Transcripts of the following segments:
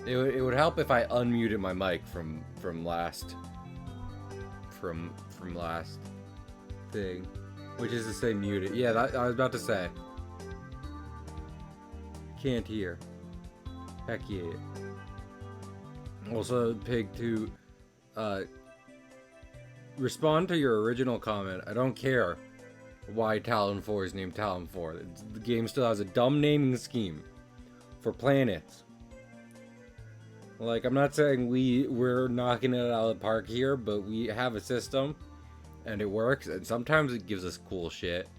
It would help if I unmuted my mic from last from last thing, which is to say muted. Yeah, that, I was about to say. Can't hear. Heck yeah. Also, Pig, to respond to your original comment, I don't care why Talon 4 is named Talon 4. The game still has a dumb naming scheme for planets. Like, I'm not saying we're knocking it out of the park here, but we have a system, and it works, and sometimes it gives us cool shit.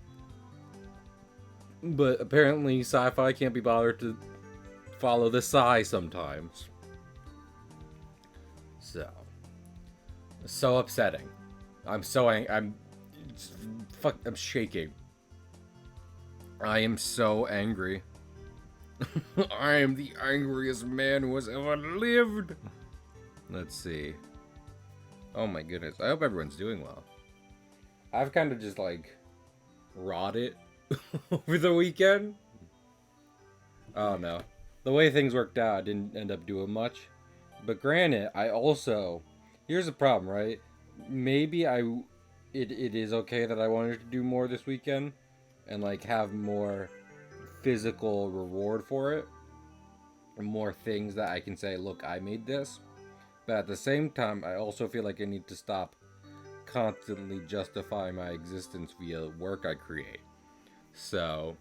But apparently, sci-fi can't be bothered to follow the sci sometimes. So upsetting. I'm shaking. I am so angry. I am the angriest man who has ever lived. Let's see. Oh my goodness. I hope everyone's doing well. I've kind of just like rotted over the weekend. Oh no. The way things worked out, I didn't end up doing much. But granted, I also... Here's the problem, right? Maybe it is okay that I wanted to do more this weekend and like have more physical reward for it, more things that I can say, look, I made this. But at the same time, I also feel like I need to stop constantly justifying my existence via work I create. So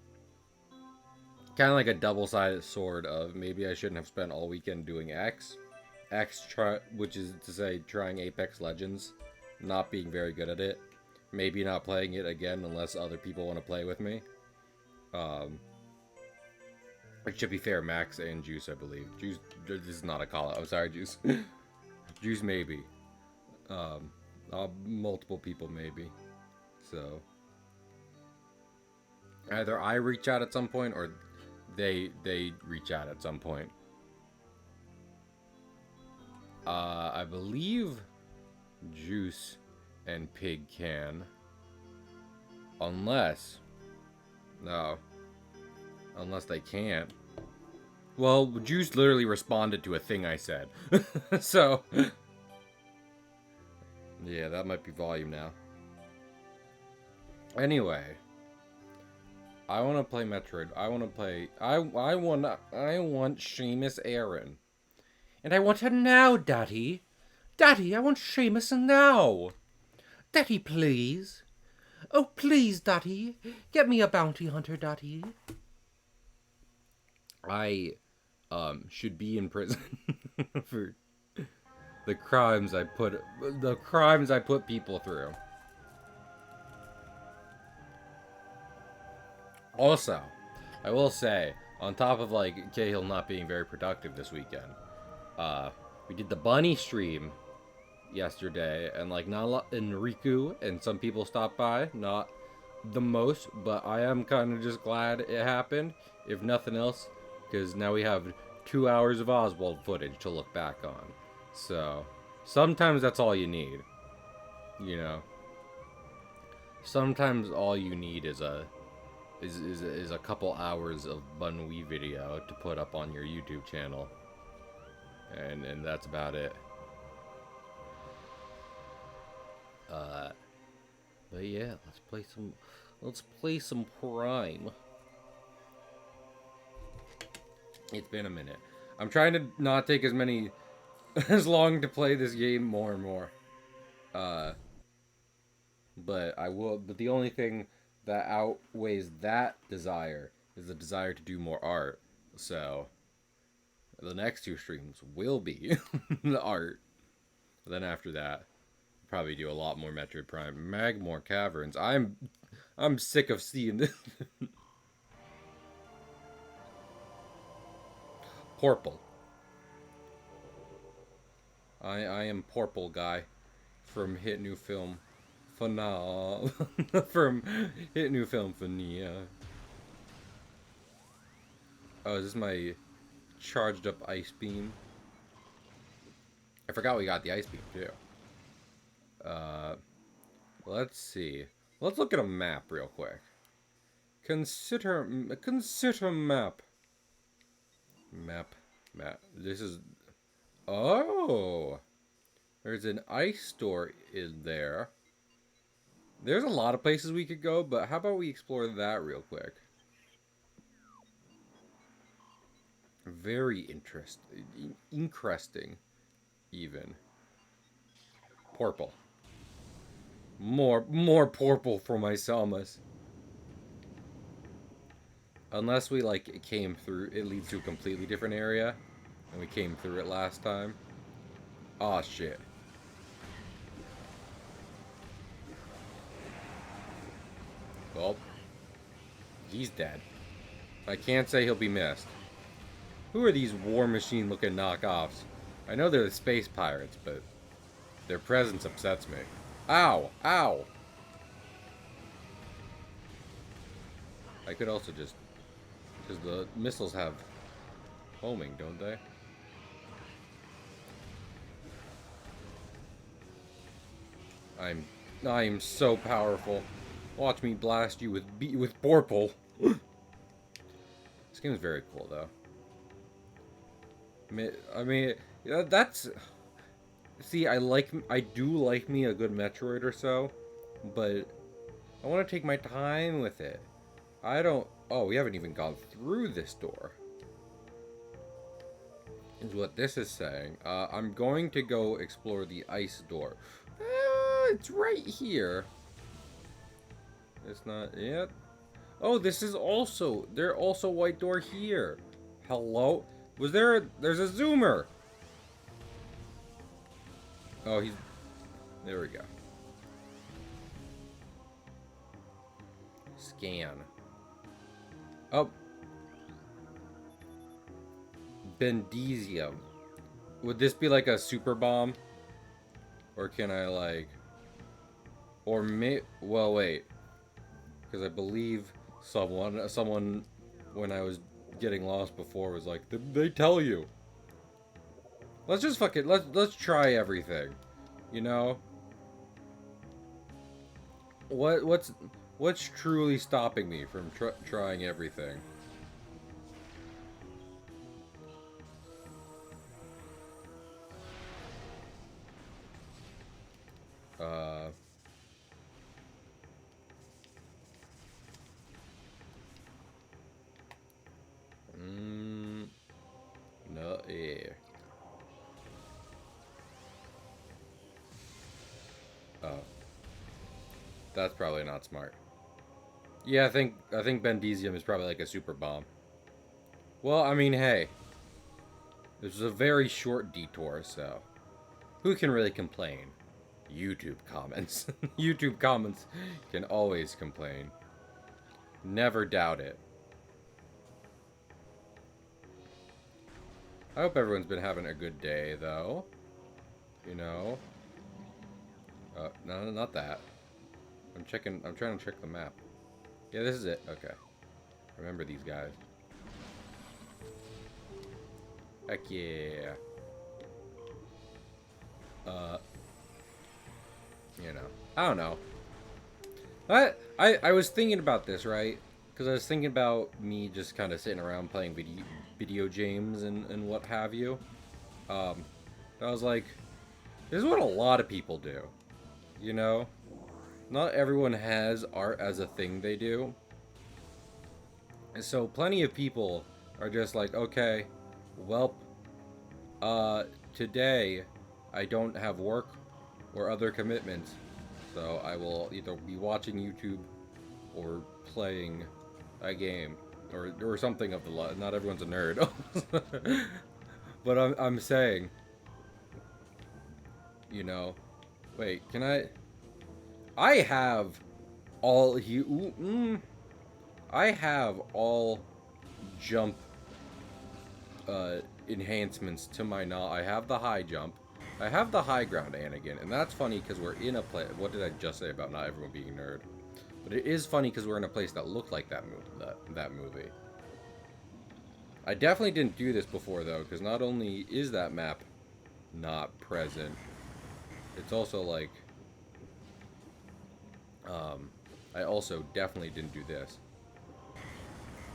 kind of like a double-sided sword of maybe I shouldn't have spent all weekend doing X, which is to say trying Apex Legends, not being very good at it, maybe not playing it again unless other people want to play with me. It should be fair, Max and Juice, I believe. Juice, this is not a call out. I'm sorry, Juice. Juice, maybe. Multiple people, maybe. So either I reach out at some point or they reach out at some point. I believe Juice and Pig can. Unless they can't. Well, Juice literally responded to a thing I said. So yeah, that might be volume now. Anyway, I want to play Metroid. I want Seamus Aran. And I want her now, Daddy. Daddy, I want Seamus now. Daddy, please. Oh, please, Daddy. Get me a bounty hunter, Daddy. I should be in prison for the crimes I put people through. Also, I will say, on top of like Cahill not being very productive this weekend, we did the bunny stream yesterday, and like not a lot in Riku, and some people stopped by, not the most, but I am kind of just glad it happened, if nothing else, because now we have 2 hours of Oswald footage to look back on. So sometimes that's all you need, you know. Sometimes all you need is a couple hours of Bunwee video to put up on your YouTube channel, and that's about it. But yeah, let's play some Prime. It's been a minute. I'm trying to not take as long to play this game more and more. But I will. But the only thing that outweighs that desire is the desire to do more art. So the next 2 streams will be the art. Then after that, probably do a lot more Metroid Prime, Magmore Caverns. I'm sick of seeing this. Porple. I am Porple guy from Hit New Film Finale. From Hit New Film Finale. Oh, is this my charged up ice beam? I forgot we got the ice beam too. Let's see. Let's look at a map real quick. Consider map. Map. This is Oh, there's an ice store in there. There's a lot of places we could go, but how about we explore that real quick? Very interesting. Interesting, even. Purple. More purple for my Salmas. Unless we, like, it came through, it leads to a completely different area, and we came through it last time. Aw, shit. Well, he's dead. I can't say he'll be missed. Who are these war machine looking knockoffs? I know they're the space pirates, but their presence upsets me. Ow! Ow! I could also just... Because the missiles have homing, don't they? I'm so powerful. Watch me blast you with Borpal. This game is very cool, though. I mean, yeah, that's... See, I do like me a good Metroid or so, but I want to take my time with it. I don't... Oh, we haven't even gone through this door. Is what this is saying. I'm going to go explore the ice door. It's right here. It's not yet. Oh, this is also... There's also white door here. Hello? Was there... There's a zoomer. Oh, he's... There we go. Scan. Oh. Bendesium. Would this be like a super bomb? Or can I like... Or may... Well, wait. Because I believe someone when I was getting lost before was like, they tell you. Let's just fuck it. Let's try everything. You know? What's truly stopping me from trying everything? No, yeah. Oh. That's probably not smart. Yeah, I think Bendesium is probably like a super bomb. Well, I mean, hey. This was a very short detour, so who can really complain? YouTube comments. YouTube comments can always complain. Never doubt it. I hope everyone's been having a good day, though. You know? No, not that. I'm trying to check the map. Yeah, this is it. Okay. Remember these guys. Heck yeah. You know. I don't know. I was thinking about this, right? Because I was thinking about me just kind of sitting around playing video games and what have you. I was like, this is what a lot of people do. You know? Not everyone has art as a thing they do. And so plenty of people are just like, okay, well, today I don't have work or other commitments. So I will either be watching YouTube or playing a game or something of the lot. Not everyone's a nerd. But I'm saying, you know, wait, can I have all I have all jump enhancements to my I have the high jump. I have the high ground, Anakin, and that's funny because we're in a place. What did I just say about not everyone being a nerd? But it is funny because we're in a place that looked like that movie. I definitely didn't do this before though, because not only is that map not present, it's also like I also definitely didn't do this.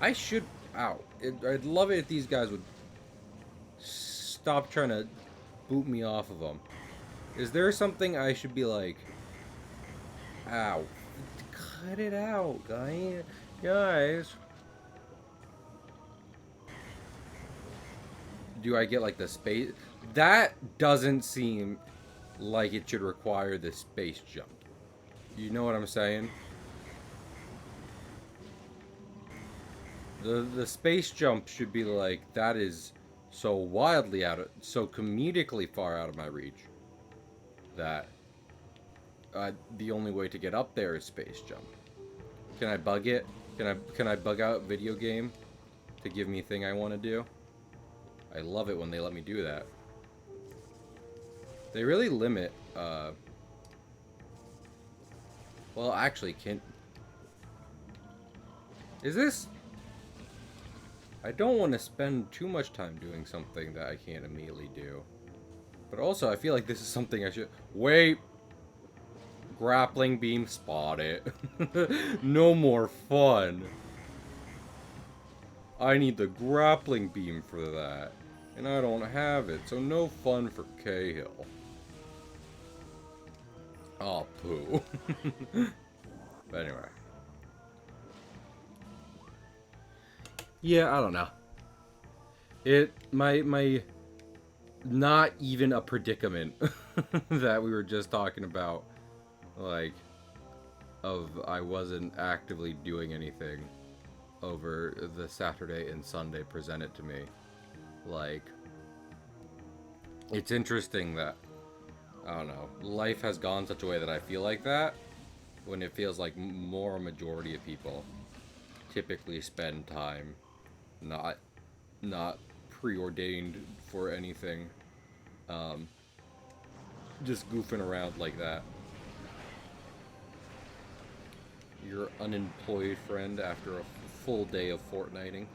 I should. Ow! I'd love it if these guys would stop trying to boot me off of them. Is there something I should be like, ow, cut it out, guys. Do I get like the space? That doesn't seem like it should require the space jump. You know what I'm saying? The space jump should be like, that is so wildly so comedically far out of my reach that the only way to get up there is space jump. Can I bug it? Can I bug out video game to give me a thing I want to do? I love it when they let me do that. They really limit, well, actually, is this... I don't want to spend too much time doing something that I can't immediately do. But also, I feel like this is something I should... Wait! Grappling beam, spot it. No more fun. I need the grappling beam for that. And I don't have it, so no fun for Cahill. Oh, poo. But anyway. Yeah, I don't know. My not even a predicament that we were just talking about, like, I wasn't actively doing anything over the Saturday and Sunday presented to me. Like, it's interesting that, I don't know, life has gone such a way that I feel like that, when it feels like more a majority of people typically spend time not preordained for anything, just goofing around like that. Your unemployed friend after a full day of Fortniting.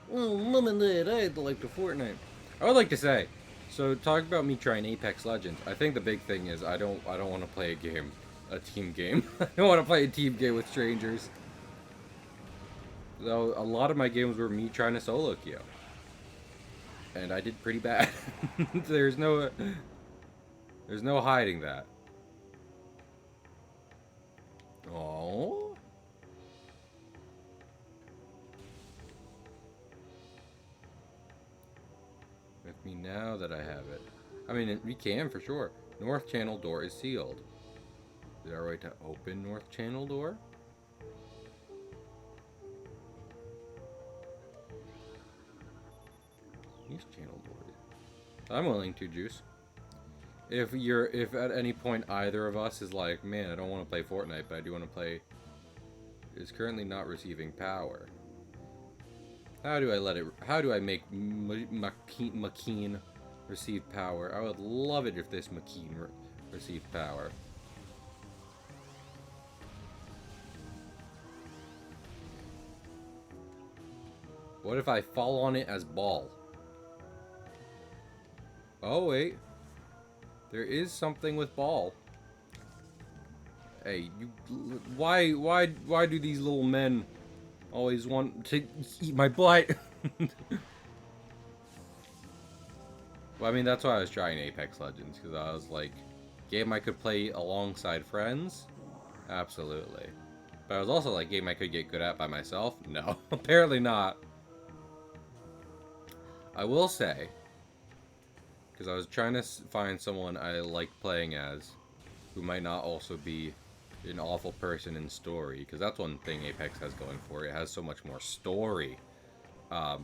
Well, Mom and Dad, I'd like to Fortnite. I would like to say, so talk about me trying Apex Legends. I think the big thing is I don't want to play a team game. I don't want to play a team game with strangers. Though a lot of my games were me trying to solo queue, and I did pretty bad. There's no hiding that. Oh. With me now that I have it. I mean, we can for sure. North channel door is sealed. Is that right to open north channel door? East channel door. I'm willing to, Juice. If at any point either of us is like, man, I don't want to play Fortnite, but I do want to play, is currently not receiving power. How do I make McKeen receive power? I would love it if this McKeen received power. What if I fall on it as ball? Oh, wait. There is something with ball. Hey, why do these little men always want to eat my butt? Well, I mean, that's why I was trying Apex Legends, because I was like, game I could play alongside friends? Absolutely. But I was also like, game I could get good at by myself? No, apparently not. I will say, because I was trying to find someone I like playing as, who might not also be an awful person in story, because that's one thing Apex has going for it. It has so much more story. But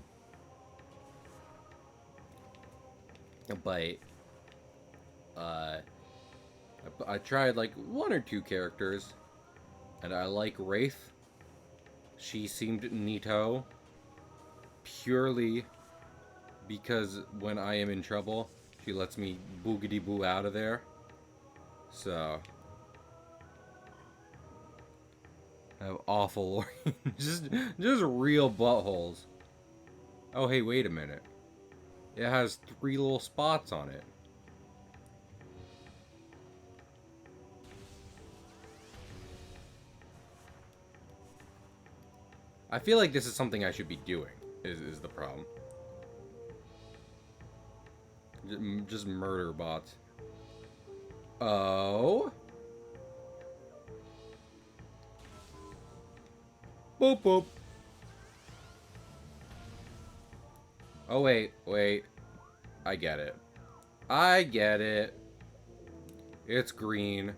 I tried like 1 or 2 characters, and I like Wraith. She seemed neato, purely because when I am in trouble, she lets me boogity boo out of there. So I have awful just real buttholes. Oh hey, wait a minute. It has 3 little spots on it. I feel like this is something I should be doing, is the problem. Just murder bots. Oh. Boop boop. Oh wait, wait. I get it. I get it. It's green.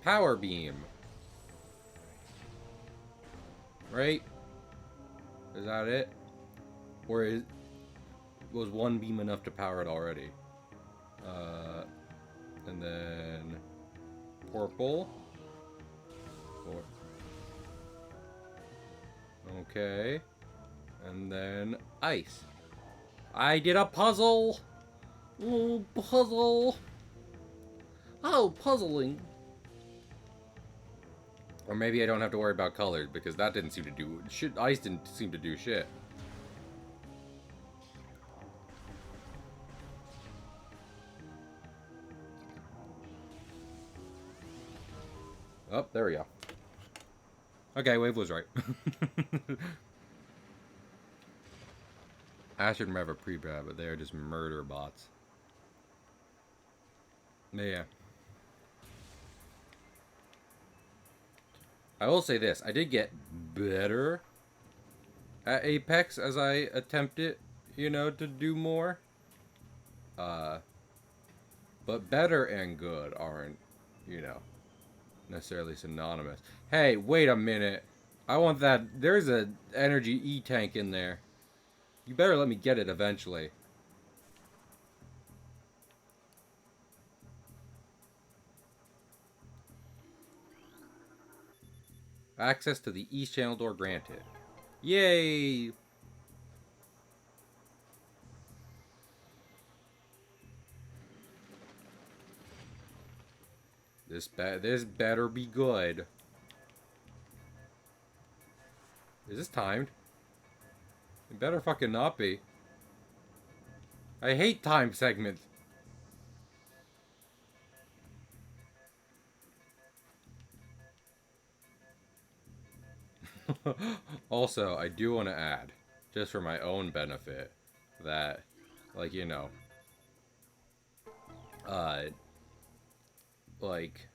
Power beam. Right? Is that it? Or was one beam enough to power it already? And then purple. Okay. And then ice. I did a puzzle! Oh, puzzle! Oh, puzzling! Or maybe I don't have to worry about colors, because that didn't seem to do... shit. Ice didn't seem to do shit. Oh, there we go. Okay, Wave was right. I should have a pre-bad, but they're just murder bots. Yeah. I will say this. I did get better at Apex as I attempted, you know, to do more. But better and good aren't, you know, necessarily synonymous. Hey, wait a minute. I want that. There's a energy E-tank in there. You better let me get it eventually. Access to the East Channel door granted. Yay! This better be good. Is this timed? It better fucking not be. I hate time segments. Also, I do want to add, just for my own benefit, that, like, you know, like,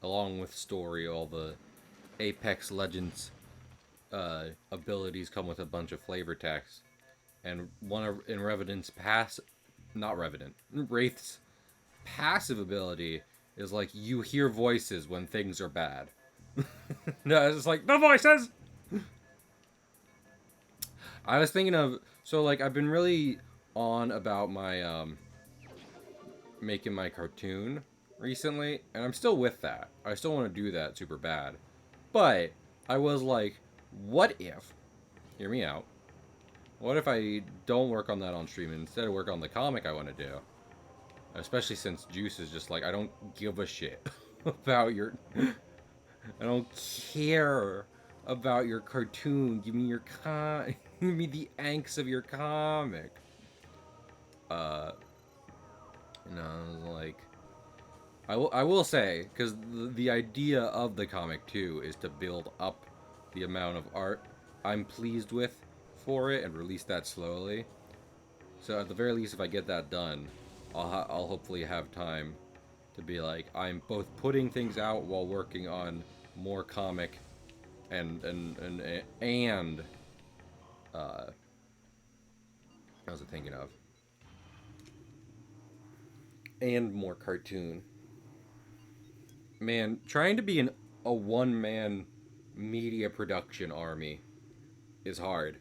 along with story, all the Apex Legends abilities come with a bunch of flavor text, and one of in Revenant's Wraith's passive ability is like you hear voices when things are bad. No, it's just like the voices. I was thinking of like I've been really on about my making my cartoon recently, and I'm still with that. I still want to do that super bad, but I was like, what if? Hear me out. What if I don't work on that on stream and instead work on the comic I want to do? Especially since Juice is just like, I don't give a shit about your... I don't care about your cartoon. Give me your give me the angst of your comic. You know, like... I will say, because the idea of the comic, too, is to build up the amount of art I'm pleased with for it and release that slowly. So at the very least, if I get that done, I'll hopefully have time to be like, I'm both putting things out while working on more comic and what was I thinking of? And more cartoon. Man, trying to be a one-man media production army is hard.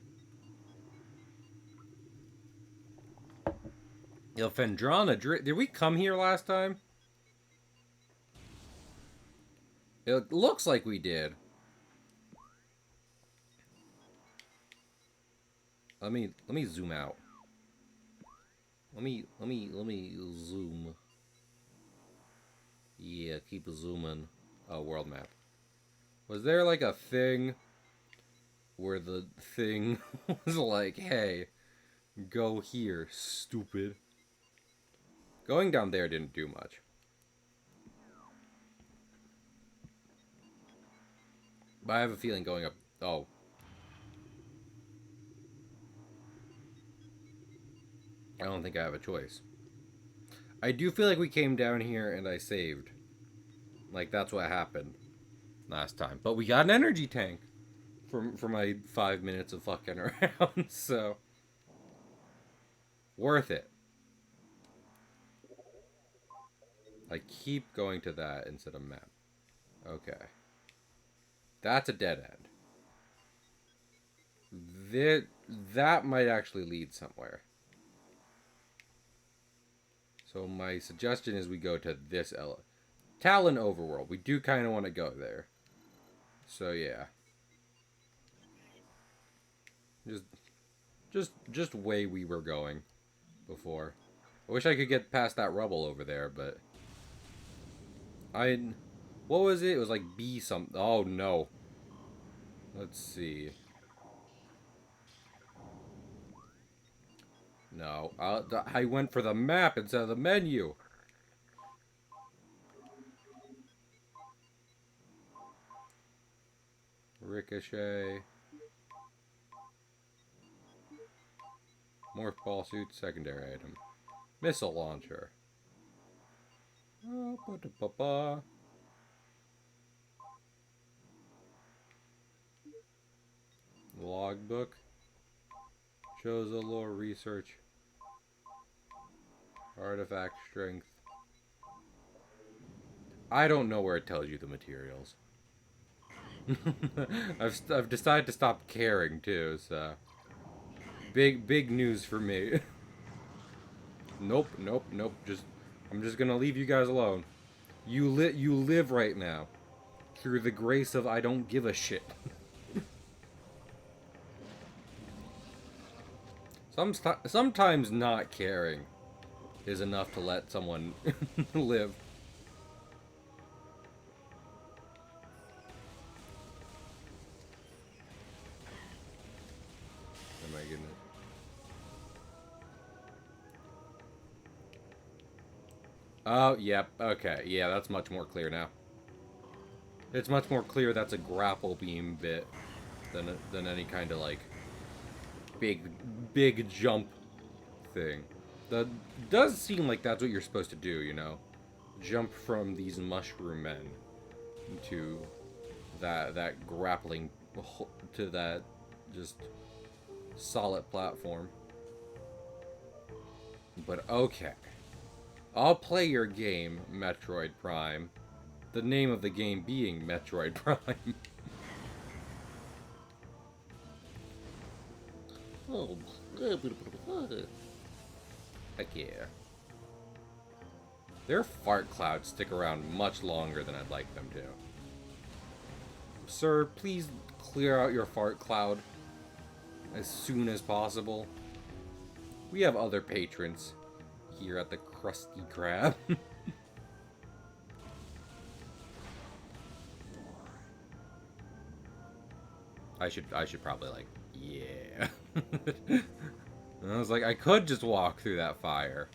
Yo, Fendrana, did we come here last time? It looks like we did. Let me zoom out. Let me zoom. Yeah, keep zooming. Oh, world map. Was there like a thing where the thing was like, hey, go here, stupid? Going down there didn't do much. But I have a feeling going up... Oh. I don't think I have a choice. I do feel like we came down here and I saved. Like, that's what happened last time. But we got an energy tank for my 5 minutes of fucking around, so worth it. I keep going to that instead of map. Okay. That's a dead end. That might actually lead somewhere. So my suggestion is we go to this Talon Overworld. We do kind of want to go there. So yeah. Just way we were going before. I wish I could get past that rubble over there, but what was it? It was like B something. Oh no. Let's see. No, I went for the map instead of the menu. Ricochet. Morph ball suit, secondary item. Missile launcher. Logbook. Shows a lore research. Artifact strength. I don't know where it tells you the materials. I've decided to stop caring too, so big news for me. Nope. I'm just gonna leave you guys alone. You live right now through the grace of I don't give a shit. Sometimes not caring is enough to let someone live. Oh my goodness. Oh, yep, okay. Yeah, that's much more clear now. It's much more clear that's a grapple beam bit than any kind of, like, big jump thing. That does seem like that's what you're supposed to do, you know? Jump from these mushroom men to that grappling, to that just solid platform. But okay. I'll play your game, Metroid Prime. The name of the game being Metroid Prime. Oh, heck yeah. Their fart clouds stick around much longer than I'd like them to. Sir, please clear out your fart cloud as soon as possible. We have other patrons here at the Krusty Krab. I should probably, like, yeah. And I was like, I could just walk through that fire.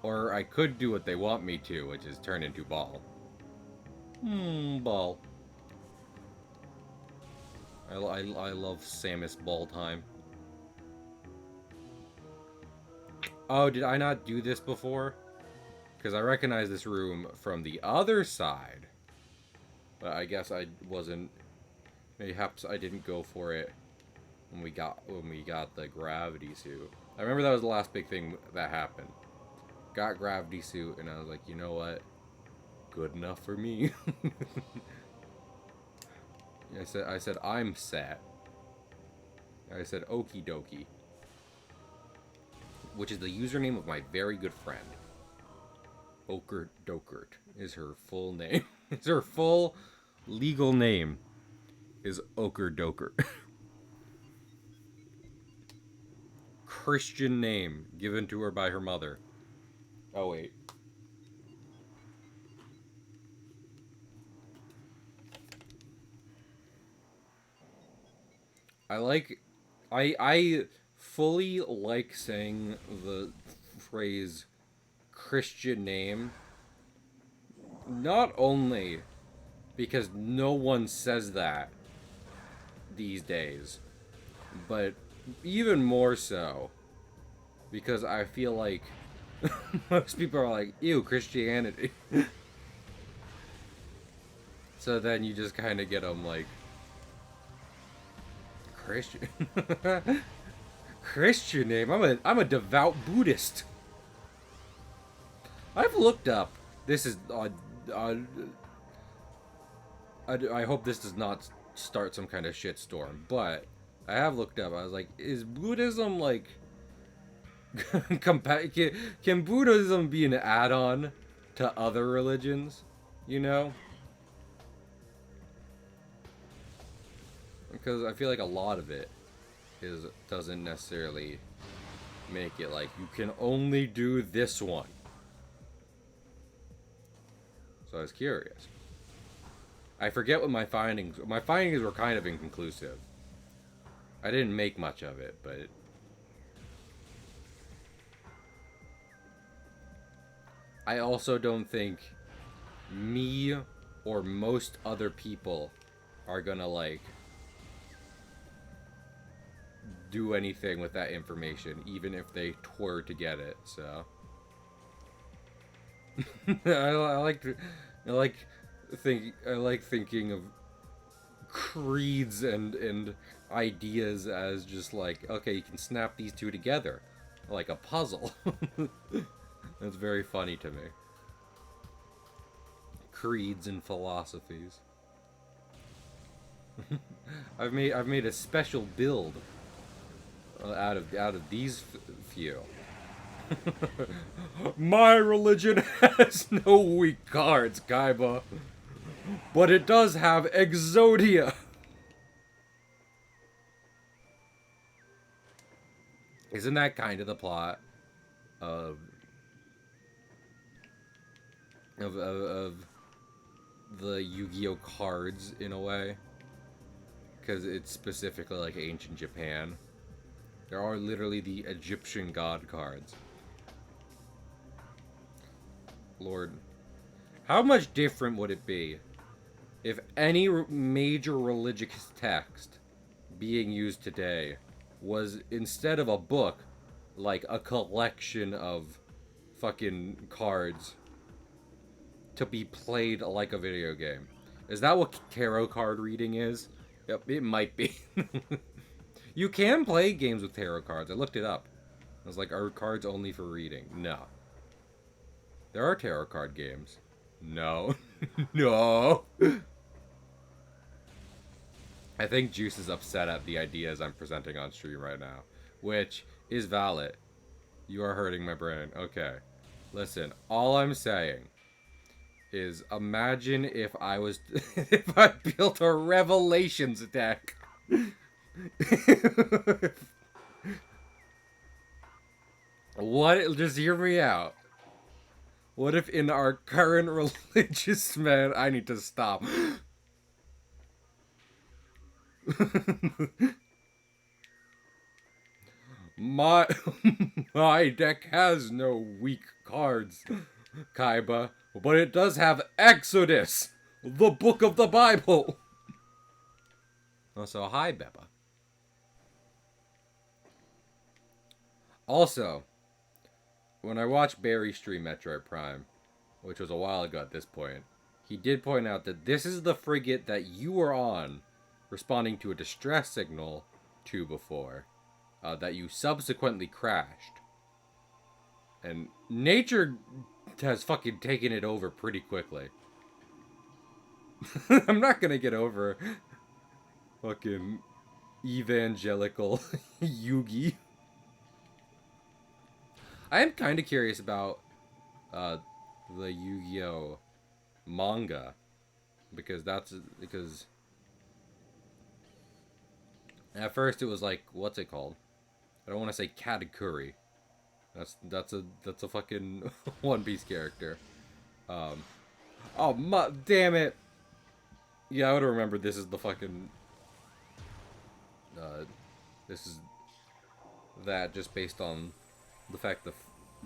Or I could do what they want me to, which is turn into ball. Ball. I love Samus ball time. Oh, did I not do this before? Because I recognize this room from the other side. But I guess I wasn't... Perhaps I didn't go for it when we got the gravity suit. I remember that was the last big thing that happened. Got gravity suit, and I was like, you know what? Good enough for me. I said I'm set. I said okie dokie. Which is the username of my very good friend. Okert Dokert is her full name. It's her full legal name is Oker Dokert. Christian name given to her by her mother. Oh wait. I fully like saying the phrase Christian name. Not only because no one says that these days, but even more so because I feel like Most people are like, ew, Christianity. So then you just kind of get them like, Christian. Christian name? I'm a devout Buddhist. I've looked up. This is I hope this does not start some kind of shitstorm, but I have looked up. I was like, is Buddhism like can Buddhism be an add-on to other religions? You know? Because I feel like a lot of it doesn't necessarily make it like you can only do this one. So I was curious. I forget what my findings were kind of inconclusive. I didn't make much of it, but I also don't think me or most other people are gonna like do anything with that information, even if they were to get it. So I like thinking of creeds and ideas as just like, okay, you can snap these two together like a puzzle. That's very funny to me. Creeds and philosophies. I've made a special build out of these few. My religion has no weak cards, Kaiba, but it does have Exodia. Isn't that kind of the plot of the Yu-Gi-Oh cards in a way? Because it's specifically like ancient Japan. There are literally the Egyptian god cards. Lord, how much different would it be if any major religious text being used today was, instead of a book, like a collection of fucking cards to be played like a video game? Is that what tarot card reading is? Yep, it might be. You can play games with tarot cards. I looked it up. I was like, are cards only for reading? No. There are tarot card games. No. No. I think Juice is upset at the ideas I'm presenting on stream right now, which is valid. You are hurting my brain. Okay. Listen, all I'm saying is imagine if I was if I built a Revelations deck. What? Just hear me out. What if in our current religious man, I need to stop. my my deck has no weak cards, Kaiba, but it does have Exodus, the book of the Bible. Also, hi, Beppa. Also, when I watched Barry stream Metroid Prime, which was a while ago at this point, he did point out that this is the frigate that you were on, responding to a distress signal to before, that you subsequently crashed. And nature has fucking taken it over pretty quickly. I'm not gonna get over fucking evangelical Yugi. I am kind of curious about the Yu-Gi-Oh manga, because at first it was like, what's it called? I don't want to say Katakuri. That's a fucking One Piece character. Damn it. Yeah, I would have remembered this is the fucking this is that just based on the fact that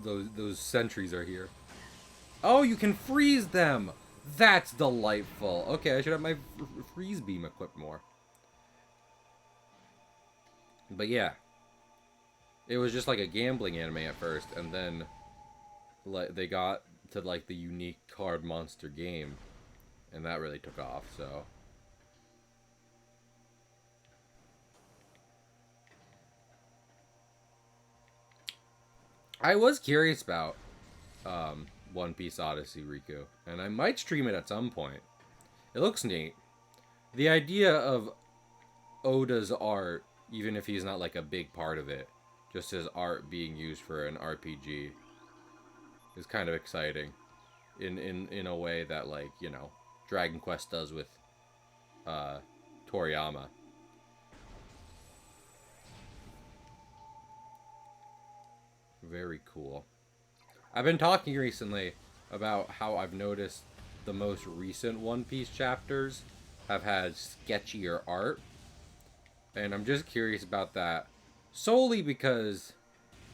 those sentries are here. Oh, you can freeze them! That's delightful. Okay, I should have my freeze beam equipped more. But yeah. It was just like a gambling anime at first, and then like they got to like the unique card monster game, and that really took off. So I was curious about One Piece Odyssey Riku, and I might stream it at some point. It looks neat. The idea of Oda's art, even if he's not like a big part of it, just his art being used for an RPG is kind of exciting in a way that, like, you know, Dragon Quest does with Toriyama. Very cool. I've been talking recently about how I've noticed the most recent One Piece chapters have had sketchier art, and I'm just curious about that solely because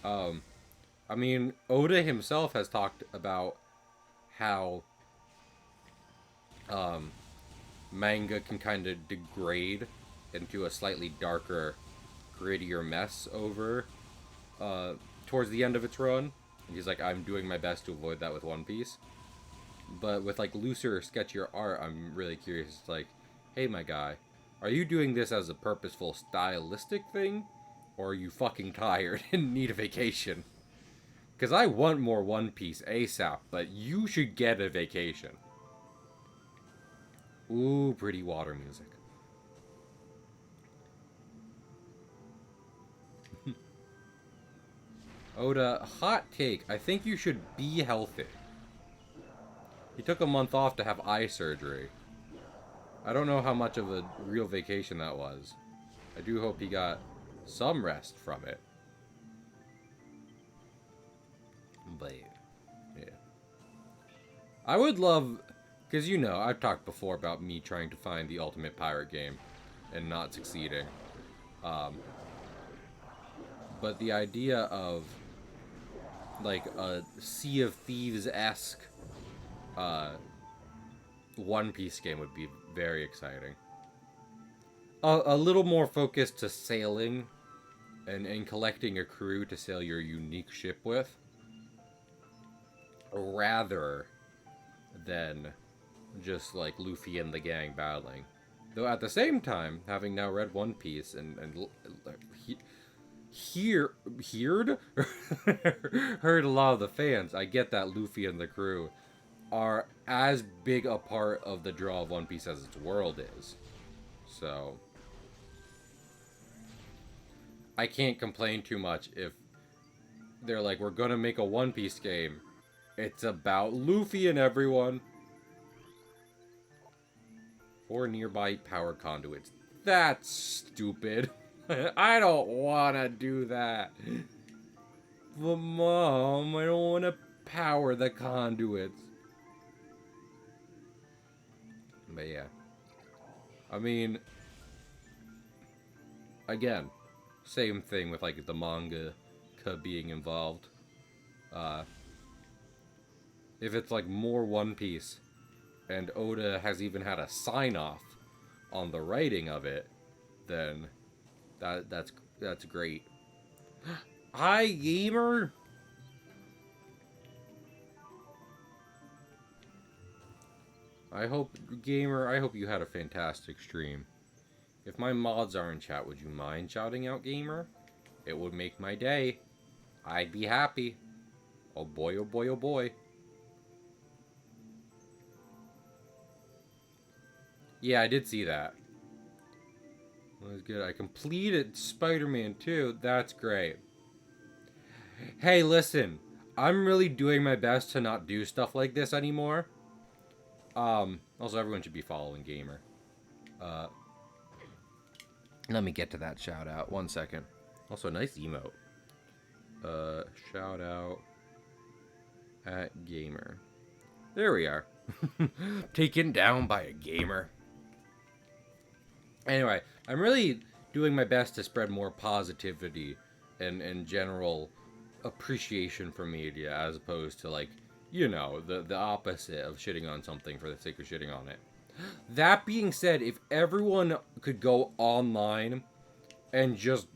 I mean, Oda himself has talked about how manga can kind of degrade into a slightly darker, grittier mess over towards the end of its run. And he's like, I'm doing my best to avoid that with One Piece. But with like looser, sketchier art, I'm really curious. It's like, hey, my guy, are you doing this as a purposeful stylistic thing? Or are you fucking tired and need a vacation? Because I want more One Piece ASAP, but you should get a vacation. Ooh, pretty water music. Oda, hot take. I think you should be healthy. He took a month off to have eye surgery. I don't know how much of a real vacation that was. I do hope he got some rest from it. But, yeah. I would love... Because, you know, I've talked before about me trying to find the ultimate pirate game and not succeeding. But the idea of, like, a Sea of Thieves-esque One Piece game would be very exciting. A little more focused to sailing and collecting a crew to sail your unique ship with, rather than just like Luffy and the gang battling. Though at the same time, having now read One Piece and heard a lot of the fans, I get that Luffy and the crew are as big a part of the draw of One Piece as its world is. So I can't complain too much if they're like, we're gonna make a One Piece game. It's about Luffy and everyone. Or nearby power conduits. That's stupid. I don't wanna do that. But Mom, I don't wanna power the conduits. But yeah. I mean, again, same thing with like the manga being involved. If it's like more One Piece, and Oda has even had a sign-off on the writing of it, then that's great. Hi, gamer! I hope you had a fantastic stream. If my mods are in chat, would you mind shouting out gamer? It would make my day. I'd be happy. Oh boy, oh boy, oh boy. Yeah, I did see that. That was good. I completed Spider-Man 2. That's great. Hey, listen. I'm really doing my best to not do stuff like this anymore. Also, everyone should be following Gamer. Let me get to that shout out. 1 second. Also, nice emote. Shout out at Gamer. There we are. Taken down by a gamer. Anyway, I'm really doing my best to spread more positivity and general appreciation for media, as opposed to, like, you know, the opposite of shitting on something for the sake of shitting on it. That being said, if everyone could go online and just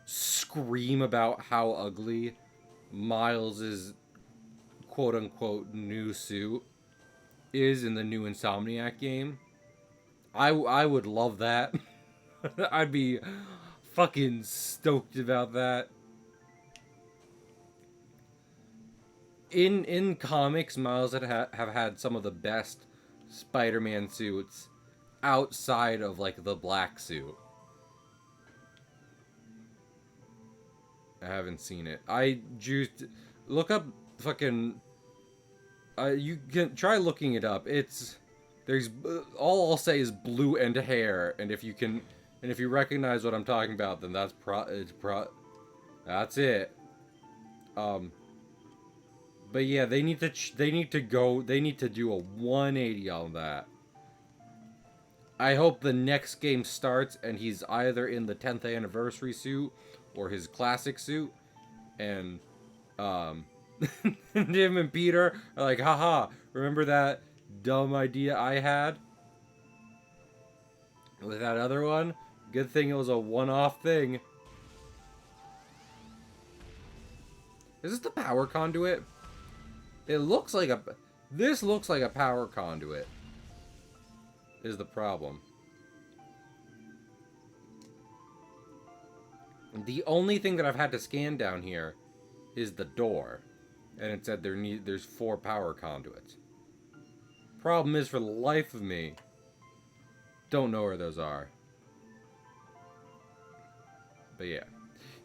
scream about how ugly Miles's quote-unquote new suit is in the new Insomniac game. I would love that. I'd be fucking stoked about that. In comics, Miles have had some of the best Spider-Man suits outside of like the black suit. I haven't seen it. I just look up fucking. You can try looking it up. There's all I'll say is blue and hair, and if you recognize what I'm talking about, then that's that's it. But yeah, they need to do a 180 on that. I hope the next game starts and he's either in the 10th anniversary suit or his classic suit, and him and Peter are like, haha, remember that dumb idea I had with that other one? Good thing it was a one-off thing. Is this the power conduit? This looks like a power conduit. Is the problem. The only thing that I've had to scan down here is the door. And it said there's 4 power conduits. Problem is, for the life of me, don't know where those are. But yeah.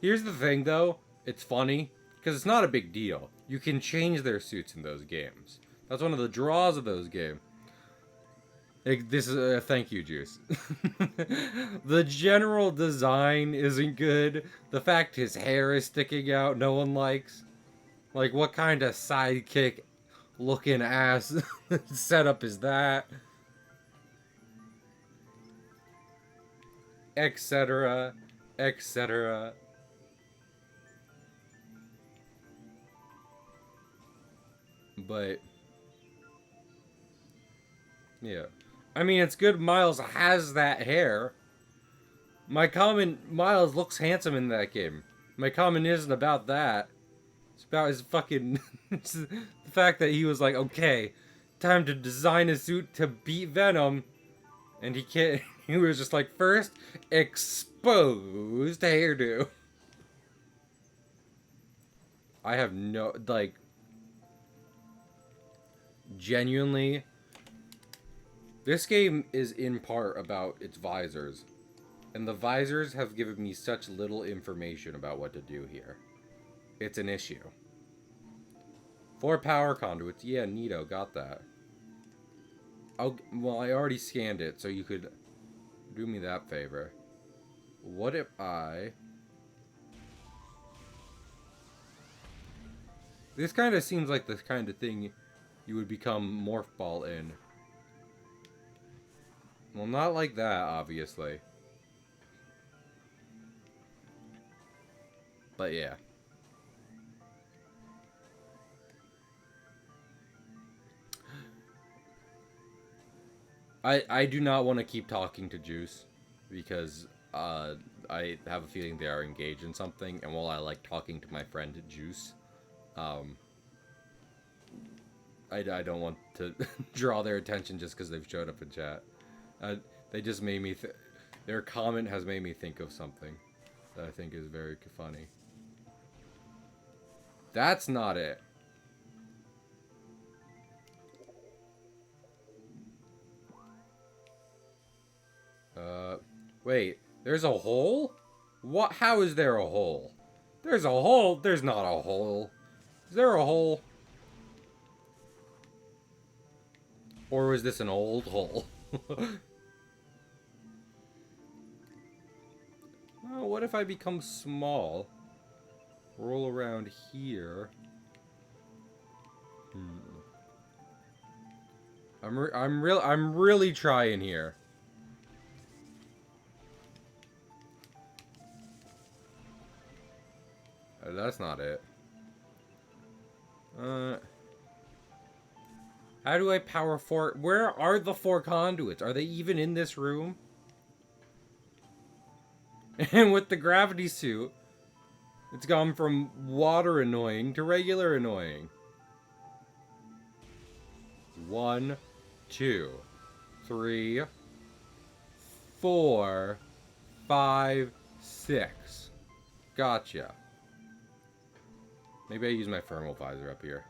Here's the thing though, it's funny, because it's not a big deal. You can change their suits in those games. That's one of the draws of those games. This is a thank you, Juice. The general design isn't good. The fact his hair is sticking out, no one likes. Like, what kind of sidekick looking ass setup is that? Etc. Etc. But yeah. I mean, it's good Miles has that hair. Miles looks handsome in that game. My comment isn't about that. It's about his fucking it's the fact that he was like, okay, time to design a suit to beat Venom, and he was just like, first, exposed hairdo. I have no, like, genuinely, this game is in part about its visors, and the visors have given me such little information about what to do here. It's an issue. 4 power conduits, yeah, neato, got that. Well, I already scanned it, so you could do me that favor. What if This kind of seems like the kind of thing you would become Morph Ball in. Well, not like that, obviously. But yeah. I do not want to keep talking to Juice, because I have a feeling they are engaged in something, and while I like talking to my friend Juice, I don't want to draw their attention just because they've showed up in chat. They just made me their comment has made me think of something that I think is very funny. That's not it. Wait, there's a hole? What? How is there a hole? There's a hole? There's not a hole. Is there a hole? Or was this an old hole? Oh, what if I become small? Roll around here. I'm really trying here. That's not it. How do I power 4? Where are the 4 conduits? Are they even in this room? And with the gravity suit, it's gone from water annoying to regular annoying. 1, 2, 3, 4, 5, 6. Gotcha. Maybe I use my thermal visor up here.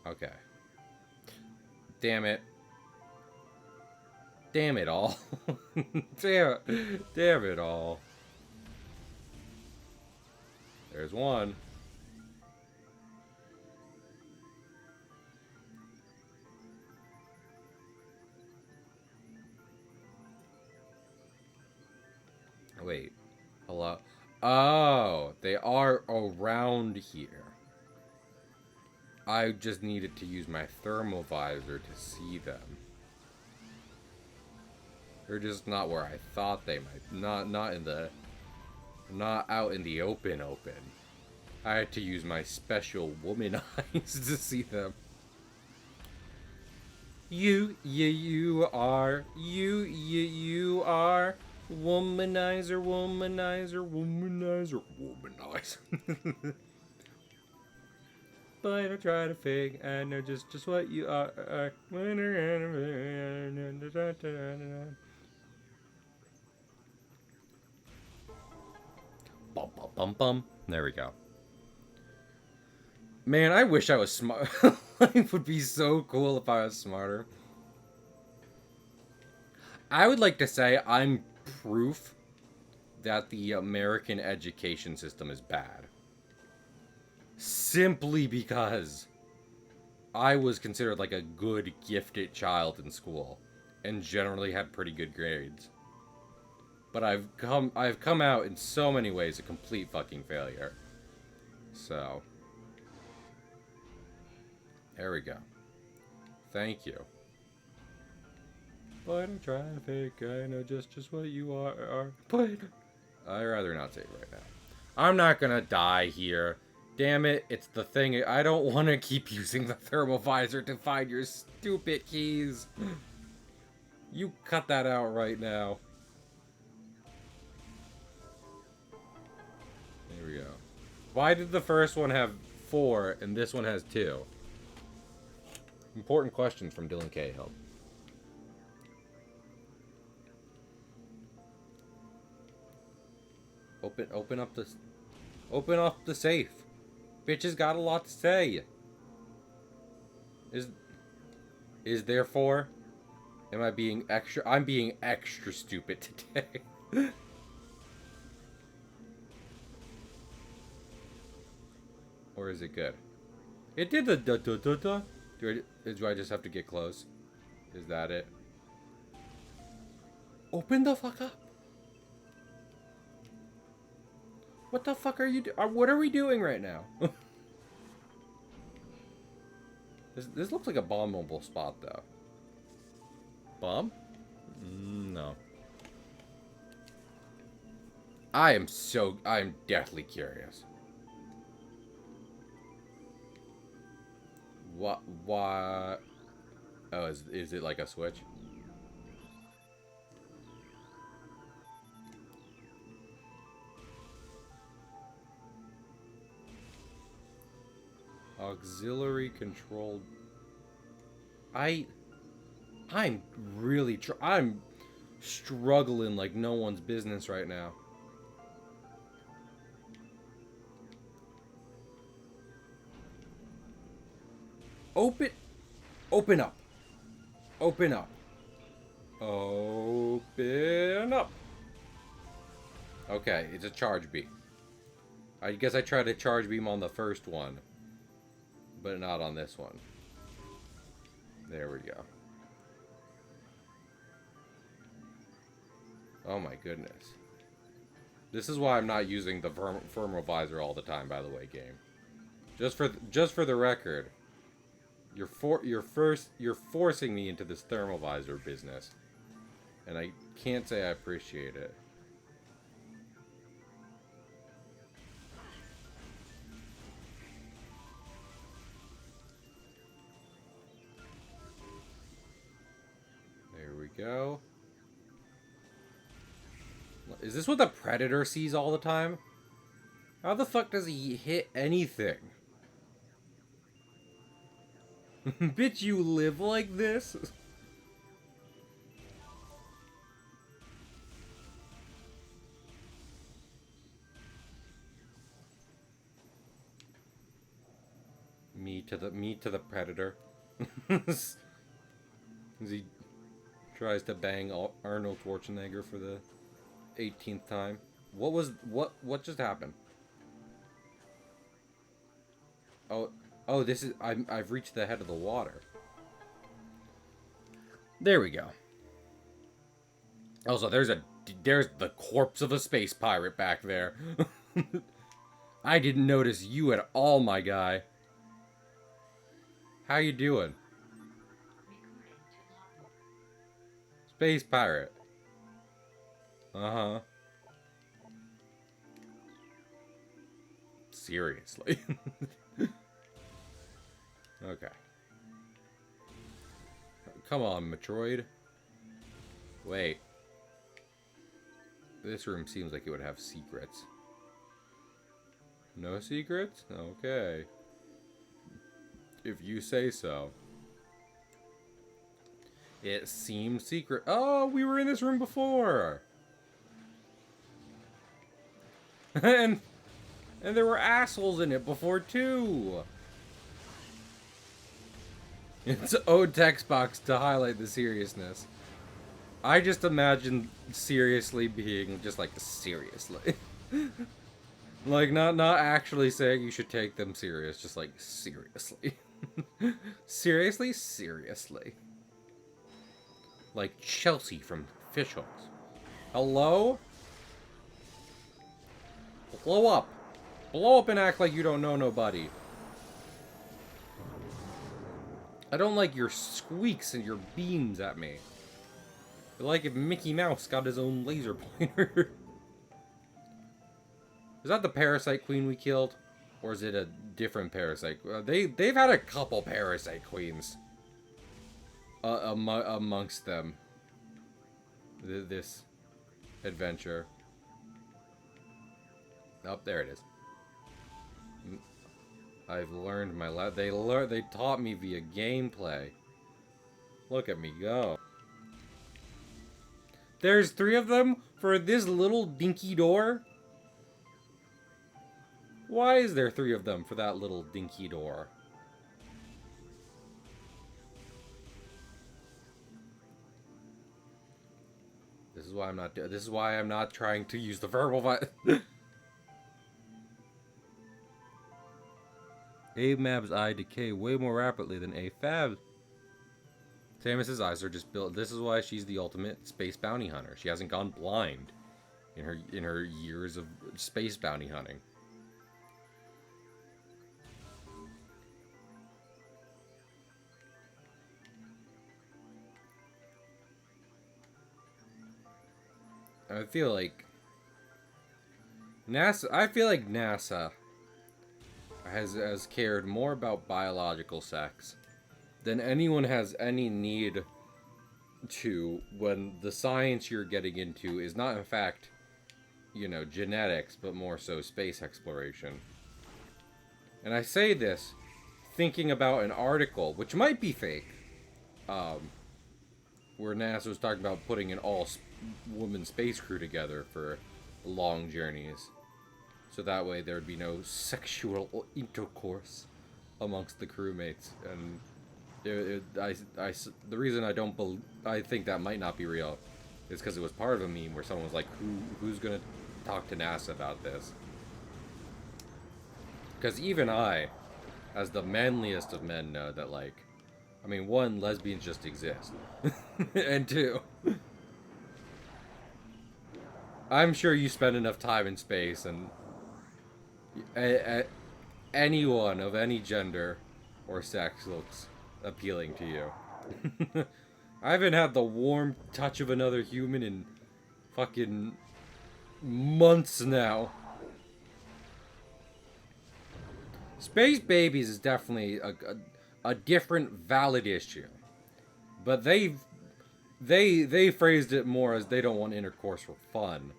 Okay. Damn it. Damn it all. Damn it all. There's one. Wait. Hello? Oh, they are around here. I just needed to use my thermal visor to see them. They're just not where I thought they might. Not out in the open. I had to use my special woman eyes to see them. You are womanizer. But I try to fake, I know just what you are. Bum bum bum bum. There we go. Man, I wish I was smart. Life would be so cool if I was smarter. I would like to say I'm proof that the American education system is bad. Simply because I was considered like a good, gifted child in school and generally had pretty good grades. But I've come out in so many ways a complete fucking failure. So there we go. Thank you. But I'm trying to fake, I know just what you are. But I'd rather not say it right now. I'm not gonna die here. Damn it, it's the thing. I don't want to keep using the thermal visor to find your stupid keys. You cut that out right now. There we go. Why did the first one have 4 and this one has 2? Important questions from Dylan Cahill. Open up the safe. Bitches got a lot to say. Is therefore, am I being extra? I'm being extra stupid today. Or is it good? It did the da da da da. Do I just have to get close? Is that it? Open the fuck up. What the fuck are you what are we doing right now? This looks like a bombable spot, though. Bomb? No. I'm deathly curious. What? Oh, is it like a switch? Auxiliary controlled. I'm really I'm struggling like no one's business right now. Open up. Open up. Open up. Okay, it's a charge beam. I guess I tried to charge beam on the first one, but not on this one. There we go. Oh my goodness. This is why I'm not using the thermal visor all the time, by the way, game. Just for the record, you're forcing me into this thermal visor business, and I can't say I appreciate it. There we go. Is this what the Predator sees all the time? How the fuck does he hit anything? Bitch, you live like this? Me to the Predator. As he tries to bang Arnold Schwarzenegger for the 18th time. What just happened? Oh, this is I've reached the head of the water. There we go. Also, there's the corpse of a space pirate back there. I didn't notice you at all, my guy. How you doing? Space pirate. Uh-huh. Seriously. Okay. Come on, Metroid. Wait. This room seems like it would have secrets. No secrets? Okay. If you say so. It seems secret. Oh, we were in this room before! and there were assholes in it before, too! It's ode text box to highlight the seriousness. I just imagine seriously being just like, seriously. Like, not actually saying you should take them serious, just like, seriously. Seriously? Seriously. Like Chelsea from Fishhooks. Hello? Blow up. Blow up and act like you don't know nobody. I don't like your squeaks and your beams at me. I like if Mickey Mouse got his own laser pointer. Is that the Parasite Queen we killed? Or is it a different Parasite? They've had a couple Parasite Queens. Amongst them. This adventure. Oh, there it is. I've learned my they taught me via gameplay. Look at me go. There's 3 of them for this little dinky door? Why is there 3 of them for that little dinky door? This is why I'm not trying to use the verbal Mab's eye decay way more rapidly than Fab's. Samus's eyes are just built. This is why she's the ultimate space bounty hunter. She hasn't gone blind in her years of space bounty hunting. I feel like NASA has cared more about biological sex than anyone has any need to, when the science you're getting into is not in fact, genetics, but more so space exploration. And I say this thinking about an article, which might be fake, where NASA was talking about putting an all-woman space crew together for long journeys. So that way there would be no sexual intercourse amongst the crewmates. And the reason I think that might not be real is because it was part of a meme where someone was like, who's going to talk to NASA about this? Because even I, as the manliest of men, know that, like, I mean, 1, lesbians just exist. And 2, I'm sure you spend enough time in space and anyone of any gender or sex looks appealing to you. I haven't had the warm touch of another human in fucking months now. Space babies is definitely a different valid issue. But they phrased it more as they don't want intercourse for fun.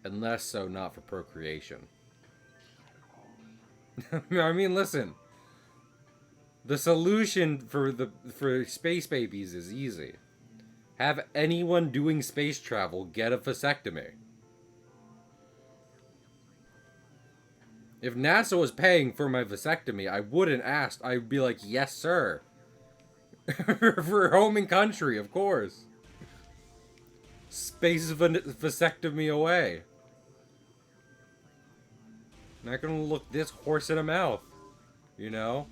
Unless so, not for procreation. I mean, listen. The solution for space babies is easy. Have anyone doing space travel get a vasectomy. If NASA was paying for my vasectomy, I wouldn't ask. I'd be like, yes, sir. For home and country, of course. Space vasectomy away. Not gonna look this horse in the mouth. You know?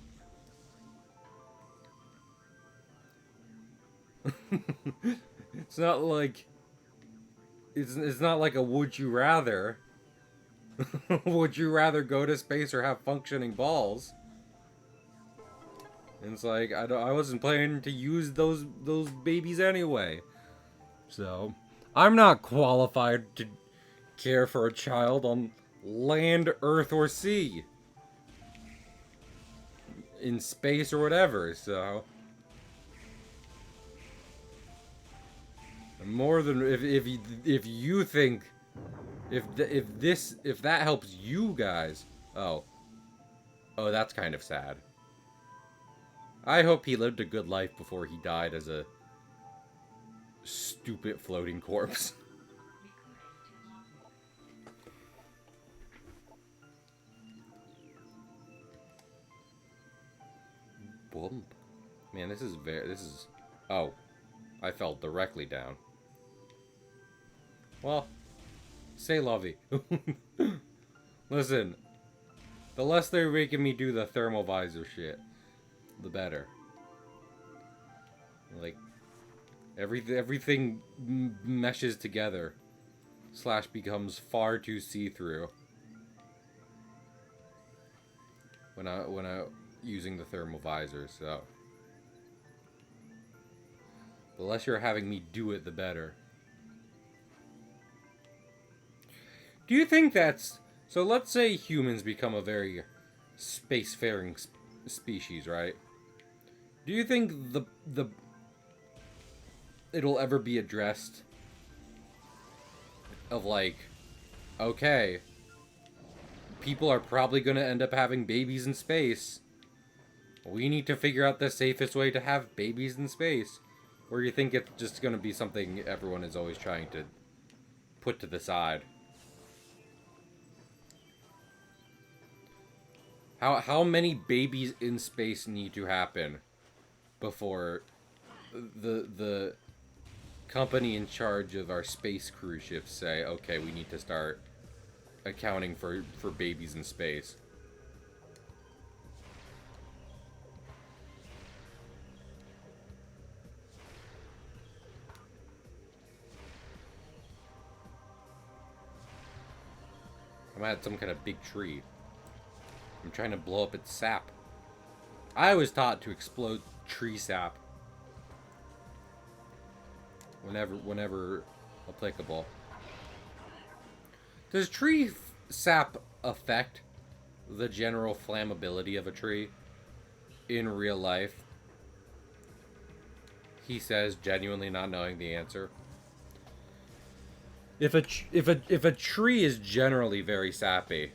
It's not like... It's not like a would you rather. Would you rather go to space or have functioning balls? And it's like, I wasn't planning to use those babies anyway. So, I'm not qualified to care for a child on land, earth, or sea. In space or whatever, so... More than... If you think... If that helps you guys... Oh, that's kind of sad. I hope he lived a good life before he died as a stupid floating corpse. Boom. Man, this is... Oh. I fell directly down. Well, say lovey. Listen, the less they're making me do the thermal visor shit, the better. Like, everything meshes together. / becomes far too see-through. When I using the thermal visor, so. The less you're having me do it, the better. Do you think that's... So let's say humans become a very spacefaring species, right? Do you think it'll ever be addressed of like, okay, people are probably going to end up having babies in space. We need to figure out the safest way to have babies in space. Or do you think it's just going to be something everyone is always trying to put to the side? How many babies in space need to happen before the company in charge of our space cruise ships say, okay, we need to start accounting for babies in space? I'm at some kind of big tree. I'm trying to blow up its sap. I was taught to explode tree sap whenever applicable. Does tree sap affect the general flammability of a tree in real life? He says, genuinely not knowing the answer. If a tree is generally very sappy,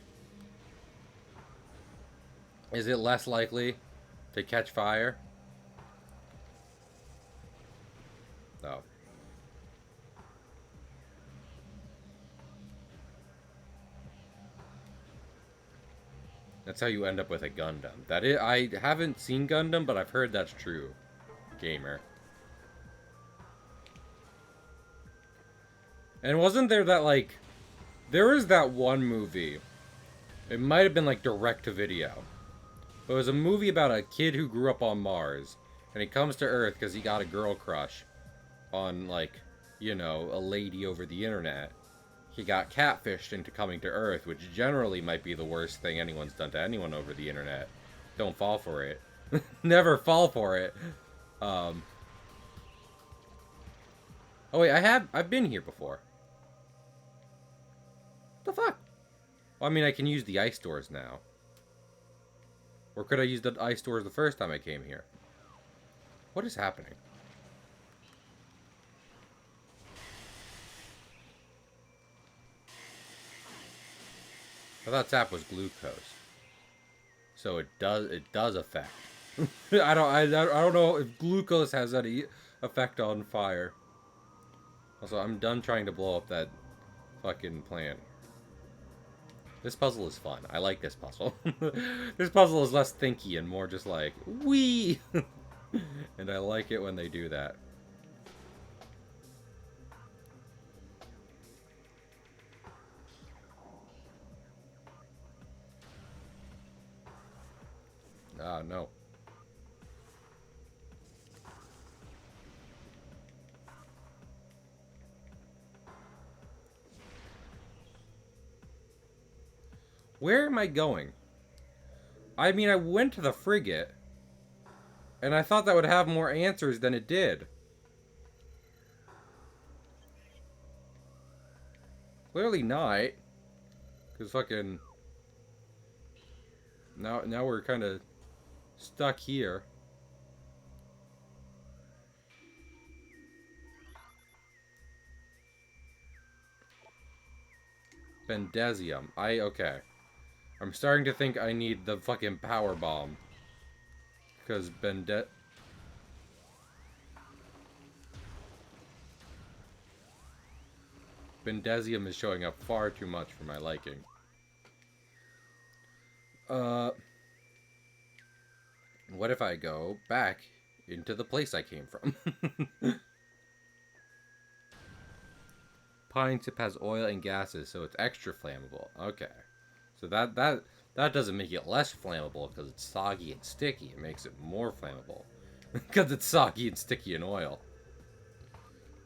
is it less likely to catch fire? No. That's how you end up with a Gundam. I haven't seen Gundam, but I've heard that's true, gamer. And wasn't there that, like... There was that one movie. It might have been, like, direct-to-video. It was a movie about a kid who grew up on Mars. And he comes to Earth because he got a girl crush on, like, you know, a lady over the internet. He got catfished into coming to Earth, which generally might be the worst thing anyone's done to anyone over the internet. Don't fall for it. Never fall for it. Oh wait, I've been here before. What the fuck? Well, I mean, I can use the ice doors now. Or could I use the ice doors the first time I came here? What is happening? I thought sap was glucose. So it does affect. I don't know if glucose has any effect on fire. Also, I'm done trying to blow up that fucking plant. This puzzle is fun. I like this puzzle. This puzzle is less thinky and more just like, wee! And I like it when they do that. Ah, no. Where am I going? I mean, I went to the frigate, and I thought that would have more answers than it did. Clearly not. Because fucking... Now we're kind of stuck here. Bendesium. Okay. I'm starting to think I need the fucking power bomb. Because Bendesium is showing up far too much for my liking. What if I go back into the place I came from? Pine tip has oil and gases, so it's extra flammable. Okay. So that doesn't make it less flammable because it's soggy and sticky. It makes it more flammable because it's soggy and sticky in oil.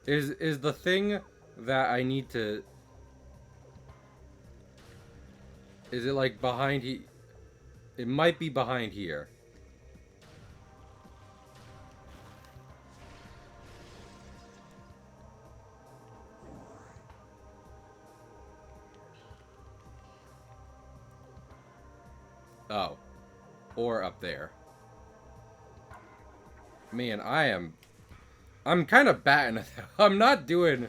Is the thing that I need to... Is it like behind here? It might be behind here. Oh. Or up there. Man, I'm kind of batting. I'm not doing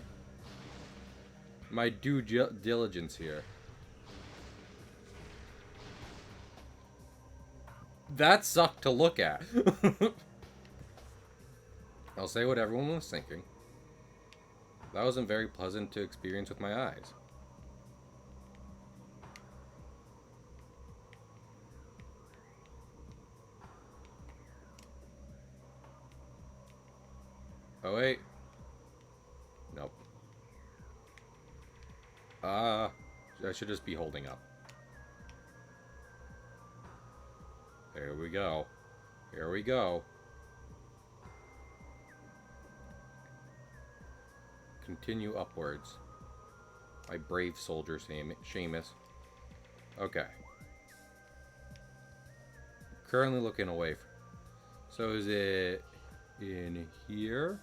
my due diligence here. That sucked to look at. I'll say what everyone was thinking. That wasn't very pleasant to experience with my eyes. Oh, wait. Nope. I should just be holding up. There we go. Here we go. Continue upwards. My brave soldier, Seamus. Okay. Currently looking away. So is it in here?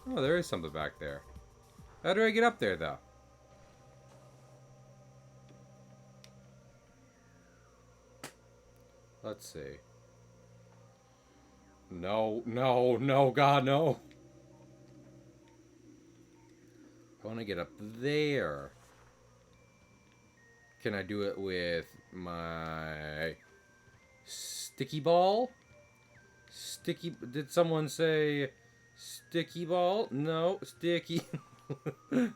Oh, there is something back there. How do I get up there, though? Let's see. No, no, no, God, no. I want to get up there. Can I do it with my sticky ball? Did someone say sticky ball? No, sticky. How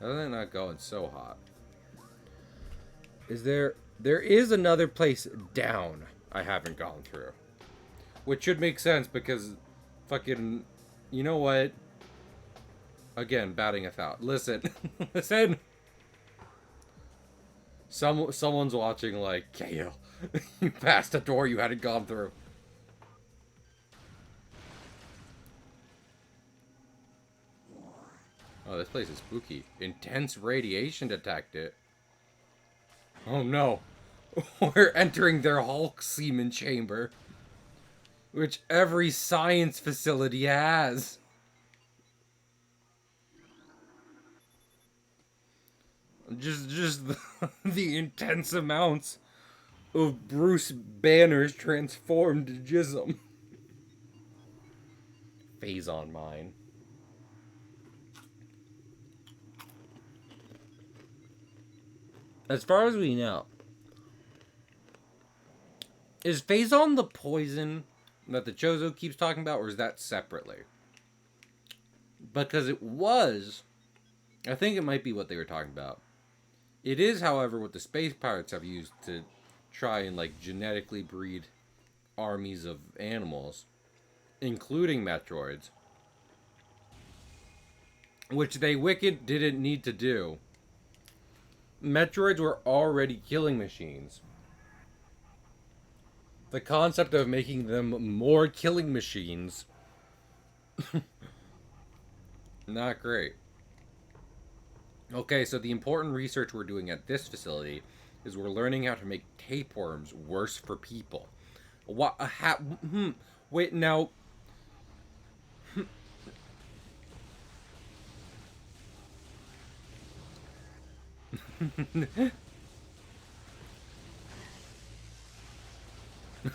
are they not going so hot? There is another place down I haven't gone through. Which should make sense because fucking, you know what? Again, batting a thought. Listen. Listen. Someone's watching like, Kale, you passed a door you hadn't gone through. Oh, this place is spooky. Intense radiation detected. Oh no. We're entering their Hulk semen chamber. Which every science facility has. Just the intense amounts of Bruce Banner's transformed jism. Phazon mine. As far as we know, is Phazon the poison that the Chozo keeps talking about, or is that separately? Because it was, I think it might be what they were talking about. It is, however, what the space pirates have used to try and like genetically breed armies of animals, including Metroids, which they wicked didn't need to do. Metroids were already killing machines. The concept of making them more killing machines, not great. Okay, so the important research we're doing at this facility is we're learning how to make tapeworms worse for people. What? Wait, now.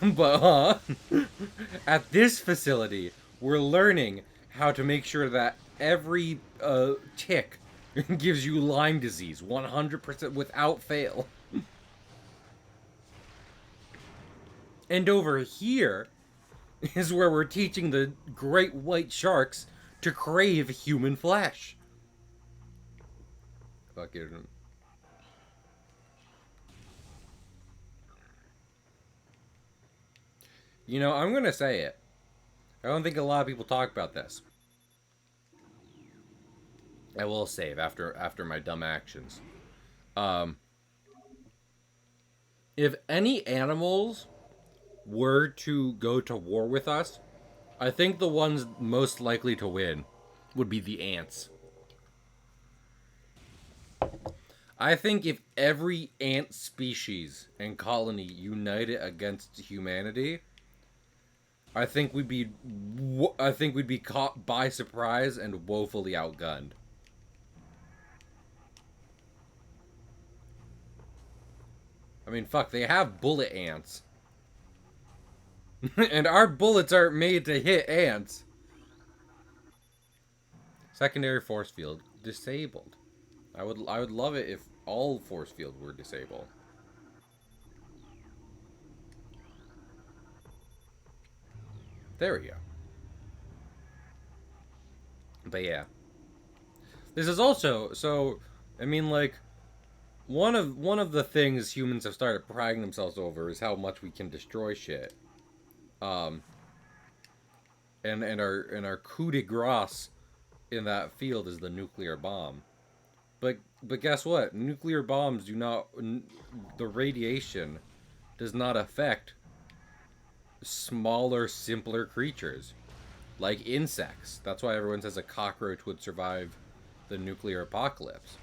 But at this facility, we're learning how to make sure that every tick gives you Lyme disease 100% without fail. And over here is where we're teaching the great white sharks to crave human flesh. Fuck it. You know, I'm gonna say it. I don't think a lot of people talk about this. I will save after my dumb actions. Um, if any animals were to go to war with us, I think the ones most likely to win would be the ants. I think if every ant species and colony united against humanity, I think we'd be caught by surprise and woefully outgunned. I mean, fuck, they have bullet ants. And our bullets aren't made to hit ants. Secondary force field disabled. I would love it if all force fields were disabled. There we go. But yeah. This is also so I mean like one of the things humans have started priding themselves over is how much we can destroy shit. Um and our coup de grace in that field is the nuclear bomb. But guess what? Nuclear bombs do not. The radiation does not affect smaller, simpler creatures like insects. That's why everyone says a cockroach would survive the nuclear apocalypse.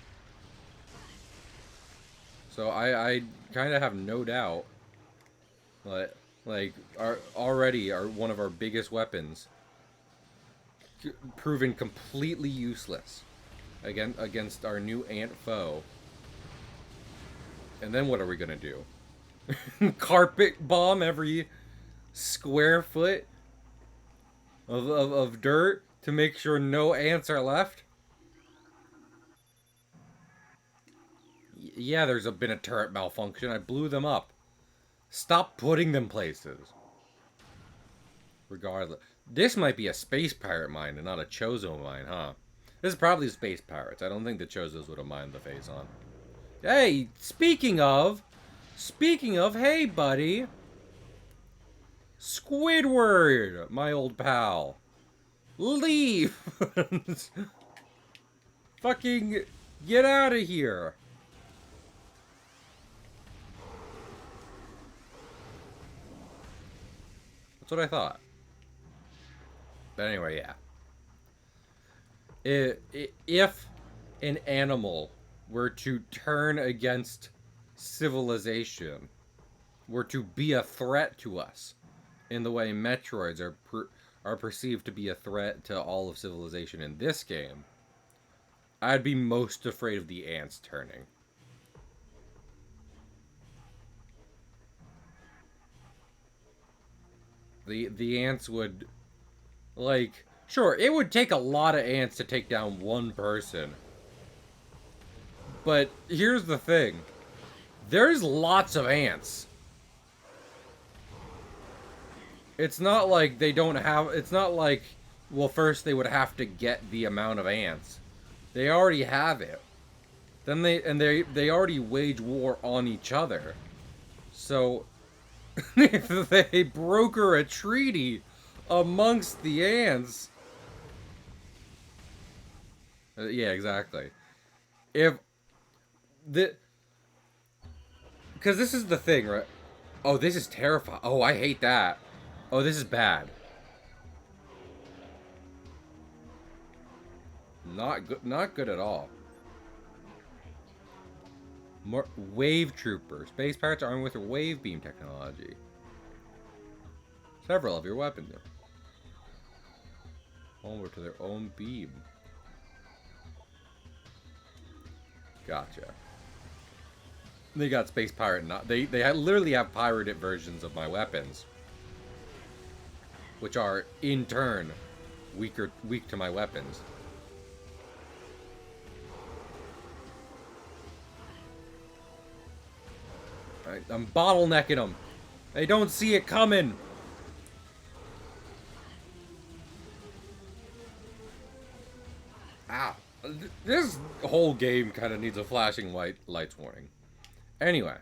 So I kind of have no doubt that like our already are one of our biggest weapons proven completely useless against our new ant foe. And then what are we gonna do? Carpet bomb every square foot of dirt to make sure no ants are left? Yeah, been a turret malfunction. I blew them up. Stop putting them places. Regardless. This might be a space pirate mine and not a Chozo mine, huh? This is probably space pirates. I don't think the Chozos would have mined the Phazon. Hey, speaking of, hey, buddy. Squidward, my old pal. Leave! Fucking get out of here. That's what I thought. But anyway, yeah. If an animal were to turn against civilization, were to be a threat to us, in the way Metroids are perceived to be a threat to all of civilization in this game, I'd be most afraid of the ants turning. The ants would like Sure, it would take a lot of ants to take down one person. But here's the thing. There's lots of ants. It's not like they don't have... It's not like, well, first they would have to get the amount of ants. They already have it. Then they already wage war on each other. So, if they broker a treaty amongst the ants... yeah, exactly. If... Because this is the thing, right? Oh, this is terrifying. Oh, I hate that. Oh, this is bad. Not good at all. More wave troopers. Space pirates armed with wave beam technology. Several of your weapons. Over to their own beam. Gotcha. They got space pirate. They literally have pirated versions of my weapons, which are in turn weak to my weapons. I'm bottlenecking them. They don't see it coming. Ow. This whole game kind of needs a flashing lights warning. Anyway,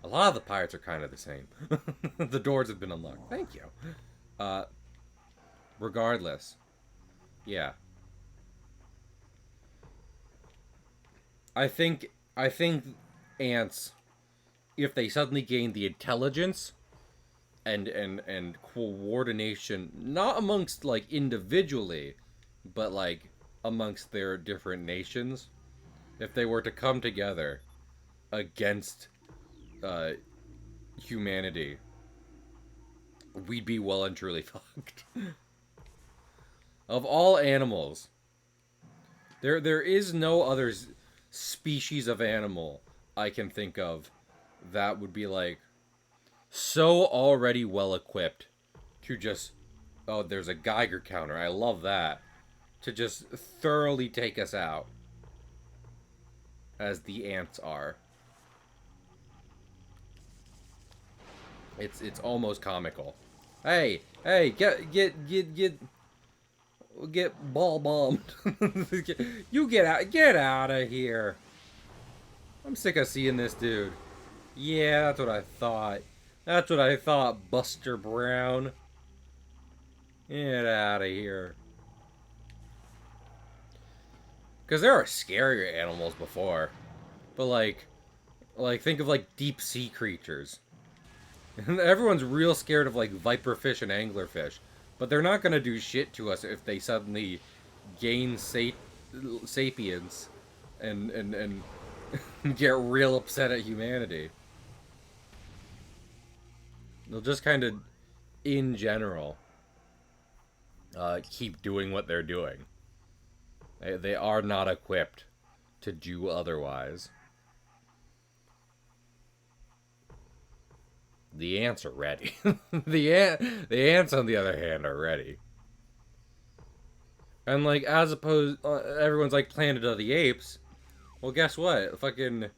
a lot of the pirates are kind of the same. The doors have been unlocked. Thank you. Regardless. Yeah. I think ants, if they suddenly gain the intelligence and coordination, not amongst like individually, but like amongst their different nations, if they were to come together against humanity, we'd be well and truly fucked. Of all animals, there is no other species of animal I can think of that would be like so already well equipped to just, oh, there's a Geiger counter, I love that, to just thoroughly take us out as the ants are. It's almost comical. Hey, get ball bombed. You get out of here. I'm sick of seeing this dude. Yeah, that's what I thought. That's what I thought, Buster Brown. Get out of here. Because there are scarier animals before. But like think of like deep sea creatures. Everyone's real scared of like viperfish and anglerfish. But they're not going to do shit to us if they suddenly gain sapience and get real upset at humanity. They'll just kind of, in general, keep doing what they're doing. They are not equipped to do otherwise. The ants are ready. The ants, on the other hand, are ready. And like, as opposed, everyone's like Planet of the Apes. Well, guess what? Fucking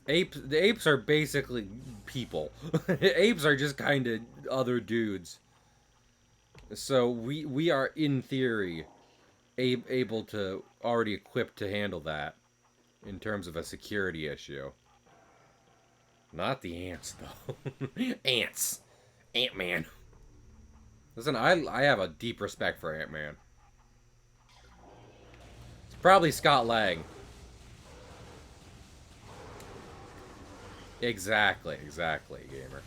the apes are basically people. Apes are just kind of other dudes. So we are in theory able to already equipped to handle that in terms of a security issue. Not the ants, though. Ants. Ant-Man. Listen, I have a deep respect for Ant-Man. It's probably Scott Lang. Exactly, gamer.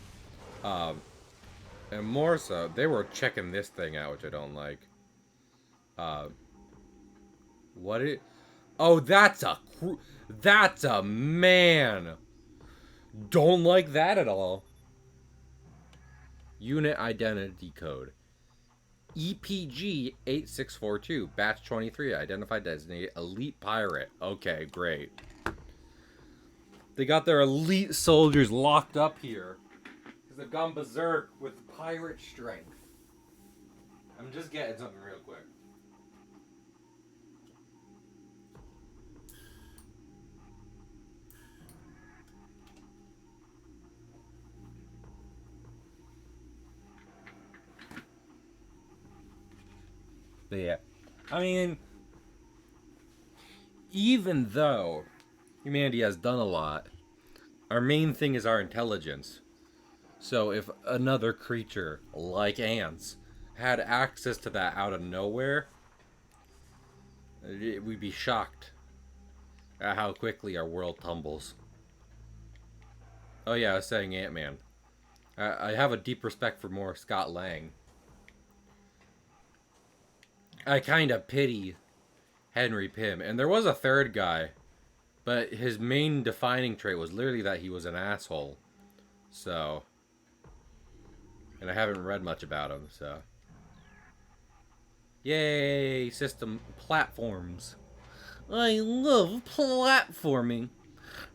And more so, they were checking this thing out, which I don't like. What it? Oh, that's a man. Don't like that at all. Unit identity code. EPG 8642, batch 23, identified designated elite pirate. Okay, great. They got their elite soldiers locked up here because they've gone berserk with pirate strength. I'm just getting something real quick. But yeah, I mean, even though humanity has done a lot, our main thing is our intelligence. So if another creature, like ants, had access to that out of nowhere, we'd be shocked at how quickly our world tumbles. Oh yeah, I was saying Ant-Man. I have a deep respect for more Scott Lang. I kind of pity Henry Pym. And there was a third guy, but his main defining trait was literally that he was an asshole. So... And I haven't read much about him, so... Yay! System platforms. I love platforming.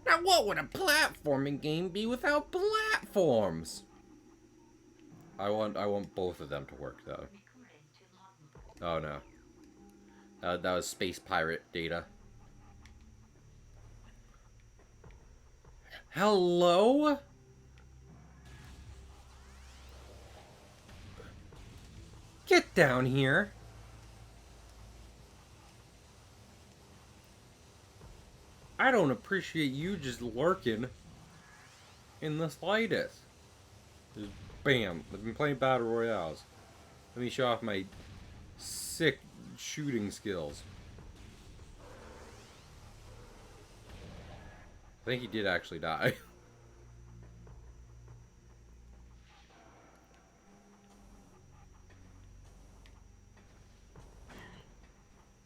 Now what would a platforming game be without platforms? I want both of them to work, though. Oh, no. That was space pirate data. Hello? Get down here. I don't appreciate you just lurking in the slightest. Just bam. I've been playing battle royales. Let me show off my sick shooting skills. I think he did actually die.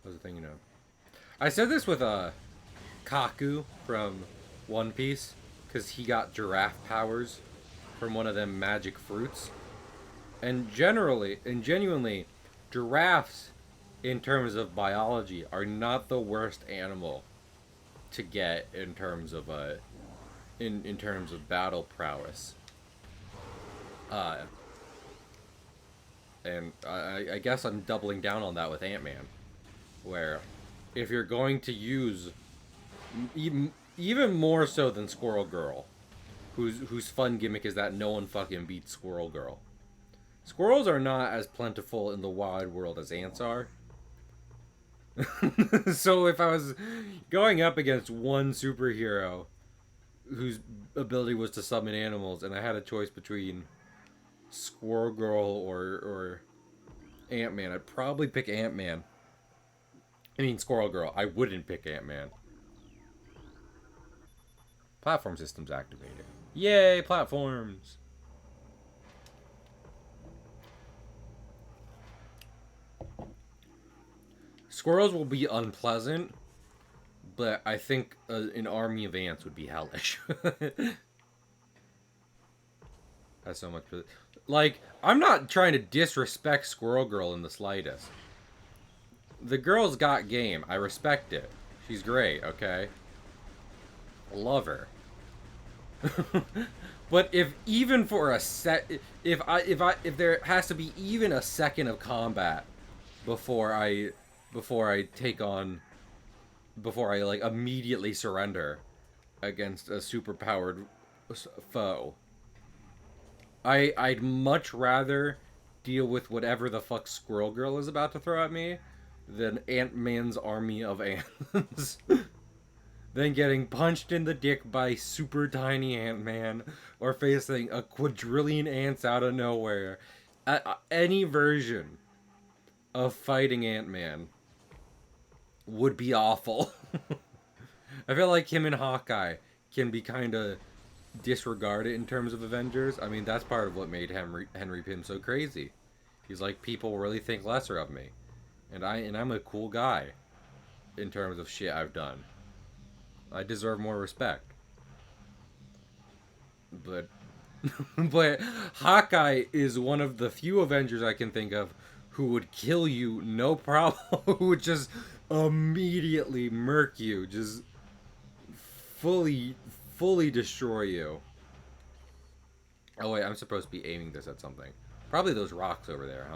What's the thing, you know? I said this with Kaku from One Piece, because he got giraffe powers from one of them magic fruits. And generally, and genuinely, giraffes, in terms of biology, are not the worst animal to get in terms of in terms of battle prowess. And I guess I'm doubling down on that with Ant-Man, where if you're going to use even more so than Squirrel Girl, whose fun gimmick is that no one fucking beats Squirrel Girl. Squirrels are not as plentiful in the wide world as ants are. So if I was going up against one superhero whose ability was to summon animals, and I had a choice between Squirrel Girl or Ant-Man, I'd probably pick Ant-Man. I mean, Squirrel Girl. I wouldn't pick Ant-Man. Platform systems activated. Yay, platforms! Squirrels will be unpleasant, but I think an army of ants would be hellish. That's so much. Like, I'm not trying to disrespect Squirrel Girl in the slightest. The girl's got game. I respect it. She's great, okay? Love her. But if even for a if there has to be even a second of combat before I take on, before I like immediately surrender against a superpowered foe, I'd much rather deal with whatever the fuck Squirrel Girl is about to throw at me than Ant-Man's army of ants. Than getting punched in the dick by super tiny Ant-Man, or facing a quadrillion ants out of nowhere. Any version of fighting Ant-Man would be awful. I feel like him and Hawkeye can be kind of disregarded in terms of Avengers. I mean, that's part of what made Henry Pym so crazy. He's like, people really think lesser of me, and I'm a cool guy in terms of shit I've done. I deserve more respect. But but Hawkeye is one of the few Avengers I can think of who would kill you no problem. Who would just immediately murk you, just fully destroy you. Oh wait, I'm supposed to be aiming this at something. Probably those rocks over there,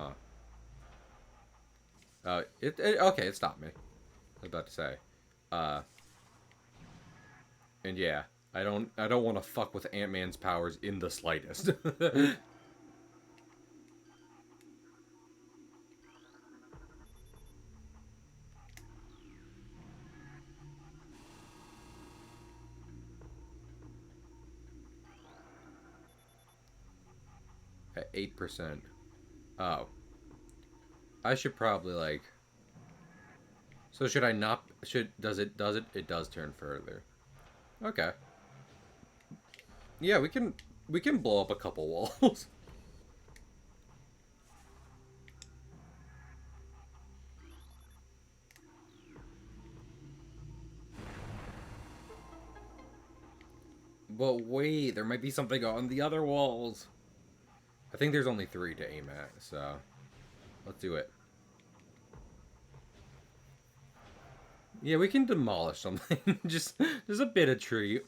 huh? Okay, it stopped me. I was about to say. And yeah, I don't want to fuck with Ant-Man's powers in the slightest. at 8%. Oh. I should probably, like... So should I not... Does it? It does turn further. Okay. Yeah, we can blow up a couple walls. But wait, there might be something on the other walls. I think there's only 3 to aim at, so let's do it. Yeah, we can demolish something. just a bit of tree.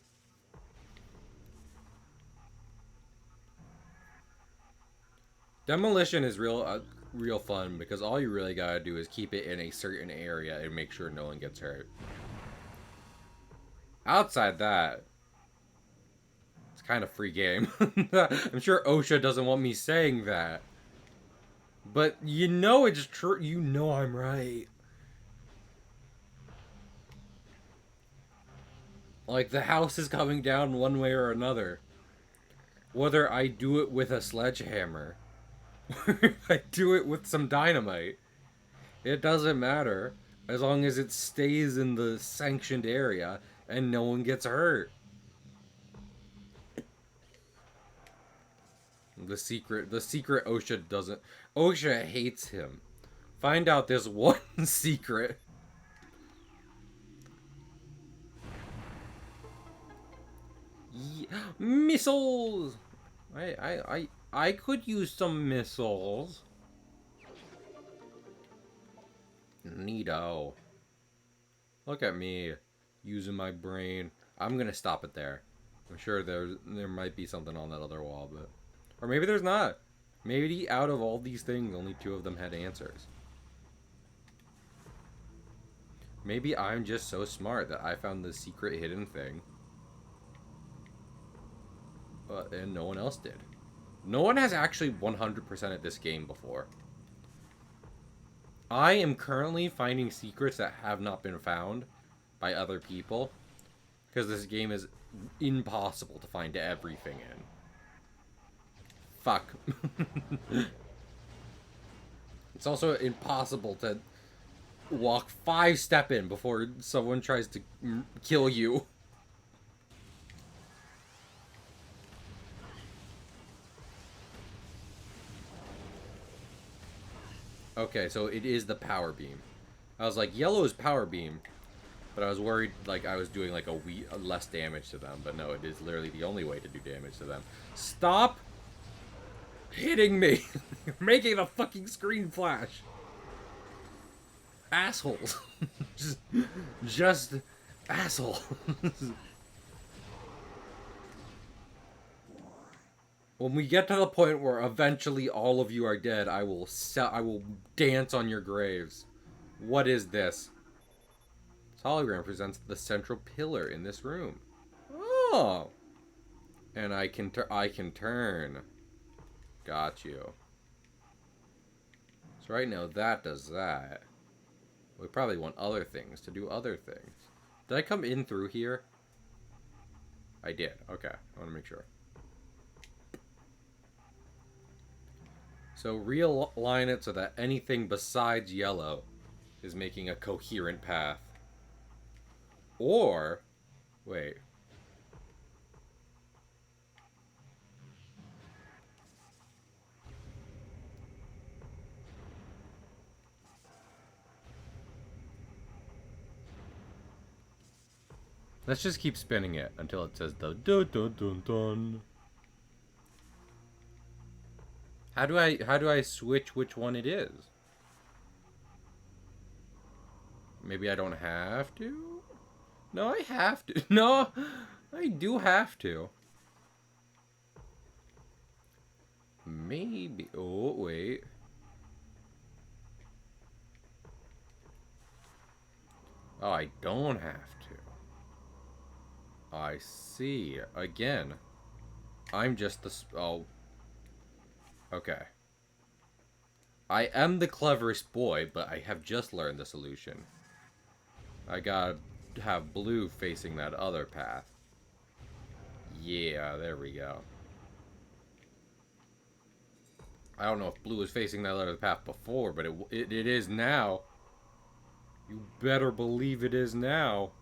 Demolition is real fun because all you really gotta do is keep it in a certain area and make sure no one gets hurt. Outside that, it's kind of free game. I'm sure OSHA doesn't want me saying that. But you know it's true. You know I'm right. Like, the house is coming down one way or another. Whether I do it with a sledgehammer or if I do it with some dynamite, it doesn't matter. As long as it stays in the sanctioned area and no one gets hurt. The secret OSHA doesn't... OSHA hates him. Find out this one secret. Missiles! I could use some missiles. Neato. Look at me, using my brain. I'm gonna stop it there. I'm sure there might be something on that other wall, but... Or maybe there's not. Maybe out of all these things, only 2 of them had answers. Maybe I'm just so smart that I found the secret hidden thing. And no one else did. No one has actually 100%ed this game before. I am currently finding secrets that have not been found by other people. Because this game is impossible to find everything in. Fuck. It's also impossible to walk 5 steps in before someone tries to kill you. Okay, so it is the power beam. I was like, yellow is power beam. But I was worried, like, I was doing, like, less damage to them. But no, it is literally the only way to do damage to them. Stop hitting me! You're making the fucking screen flash. Assholes. just assholes. When we get to the point where eventually all of you are dead, I will dance on your graves. What is this? This hologram presents the central pillar in this room. Oh! And I can turn. Got you. So right now that does that. We probably want other things to do other things. Did I come in through here? I did. Okay. I want to make sure. So realign it so that anything besides yellow is making a coherent path. Or, wait. Let's just keep spinning it until it says the dun dun dun dun. How do I switch which one it is? Maybe I don't have to? No, I have to. No, I do have to. Maybe. Oh, wait. Oh, I don't have to. I see. Again. I'm just the... Oh. Okay. I am the cleverest boy, but I have just learned the solution. I gotta have blue facing that other path. Yeah, there we go. I don't know if blue was facing that other path before, but it is now. You better believe it is now.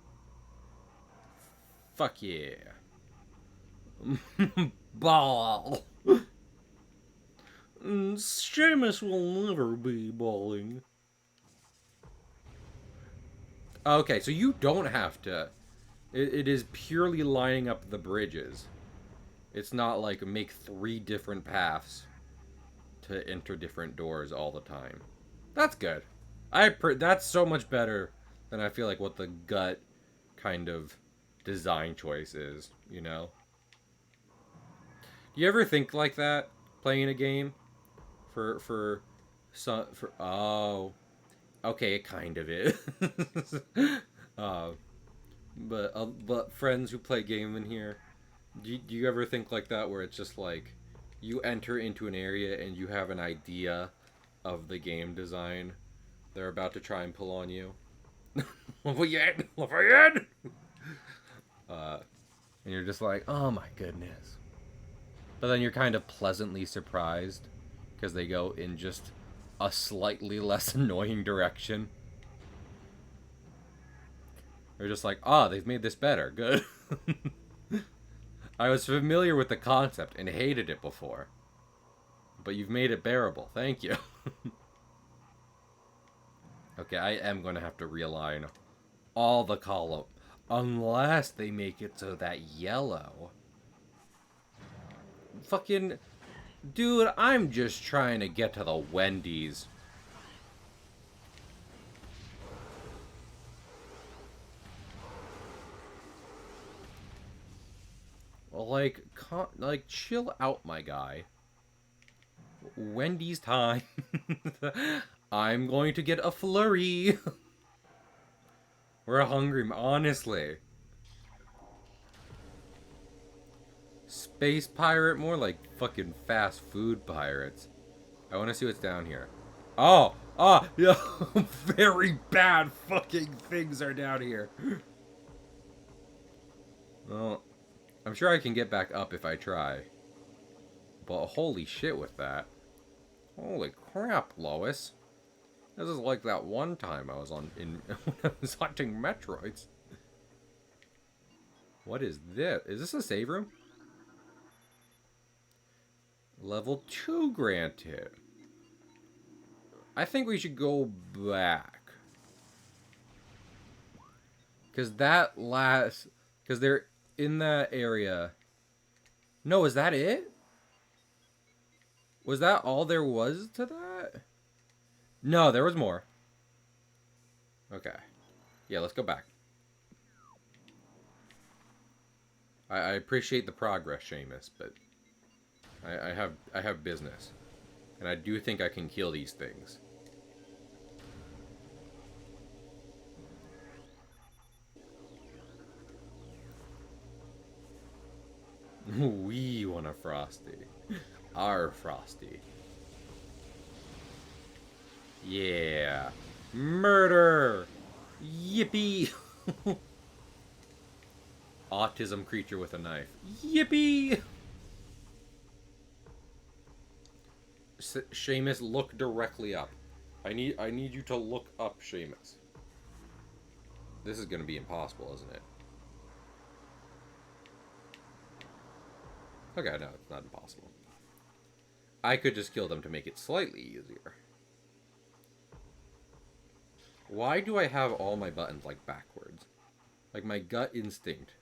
Fuck yeah. Ball. Seamus will never be balling. Okay, so you don't have to. It is purely lining up the bridges. It's not like make 3 different paths to enter different doors all the time. That's good. That's so much better than I feel like what the gut kind of design choice is, you know? Do you ever think like that playing a game for oh, okay, it kind of is. uh, but friends who play game in here, do you ever think like that where it's just like you enter into an area and you have an idea of the game design they're about to try and pull on you? Lafayette! Lafayette! And you're just like, oh my goodness. But then you're kind of pleasantly surprised because they go in just a slightly less annoying direction. You're just like, ah, they've made this better. Good. I was familiar with the concept and hated it before. But you've made it bearable. Thank you. Okay, I am going to have to realign all the column. Unless they make it so that yellow... Fucking... Dude, I'm just trying to get to the Wendy's. Like, chill out, my guy. Wendy's time. I'm going to get a flurry. We're hungry, honestly. Space pirate, more like fucking fast food pirates. I want to see what's down here. Oh, yeah, very bad fucking things are down here. Well, I'm sure I can get back up if I try. But holy shit with that. Holy crap, Lois. This is like that one time I was when I was hunting Metroids. What is this? Is this a save room? Level 2 granted. I think we should go back. Because they're in that area. No, is that it? Was that all there was to that? No, there was more. Okay. Yeah, let's go back. I appreciate the progress, Seamus, but I have business. And I do think I can kill these things. We want a Frosty. Our Frosty. Yeah. Murder! Yippee! Autism creature with a knife. Yippee! Seamus, look directly up. I need you to look up, Seamus. This is gonna be impossible, isn't it? Okay, no, it's not impossible. I could just kill them to make it slightly easier. Why do I have all my buttons, like, backwards? Like, my gut instinct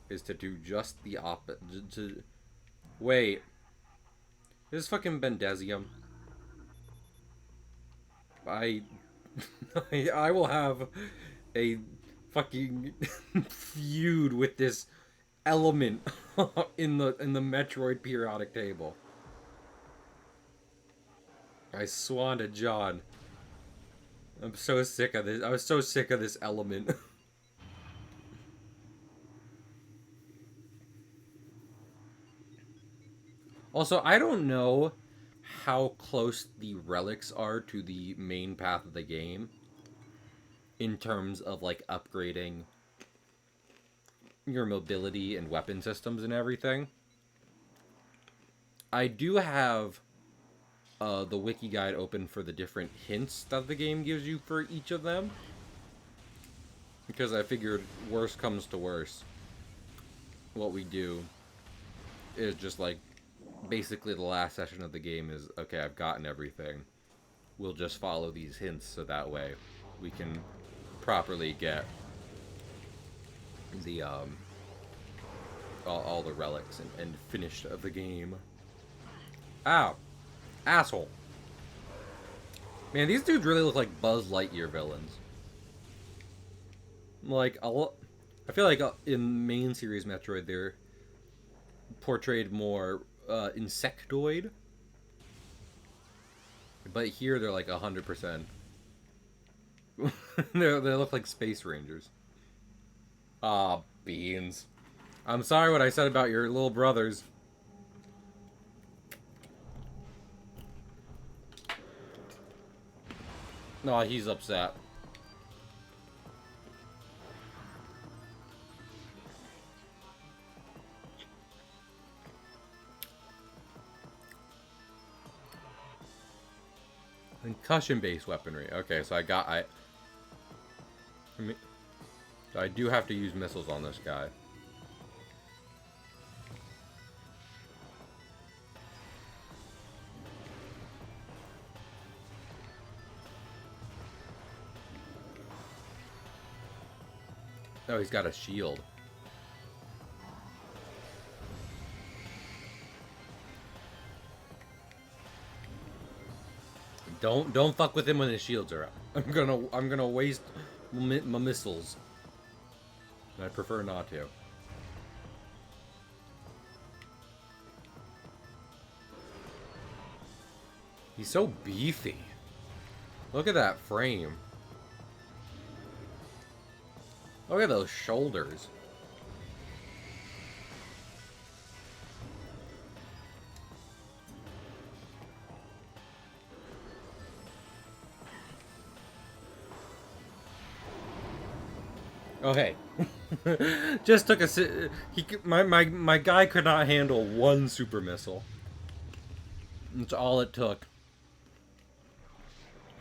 is to do just the opposite. Wait. This is fucking Bendezium. I will have a fucking feud with this element in the Metroid periodic table. I swan to John. I'm so sick of this. I was so sick of this element. Also, I don't know how close the relics are to the main path of the game in terms of, like, upgrading your mobility and weapon systems and everything. I do have the wiki guide open for the different hints that the game gives you for each of them. Because I figured, worst comes to worst, what we do is just like, basically the last session of the game is, okay, I've gotten everything. We'll just follow these hints so that way we can properly get the, all the relics and finish the game. Ow! Asshole! Man, these dudes really look like Buzz Lightyear villains. Like, I feel like in main series Metroid, they're portrayed more insectoid. But here, they're like 100%. They look like Space Rangers. Ah, beans. I'm sorry what I said about your little brothers. No, he's upset. Concussion-based weaponry. Okay, so I do have to use missiles on this guy. Oh, he's got a shield. Don't fuck with him when his shields are up. I'm gonna waste my missiles. I prefer not to. He's so beefy. Look at that frame. Look at those shoulders. Oh, hey. Just took a... My guy could not handle one super missile. That's all it took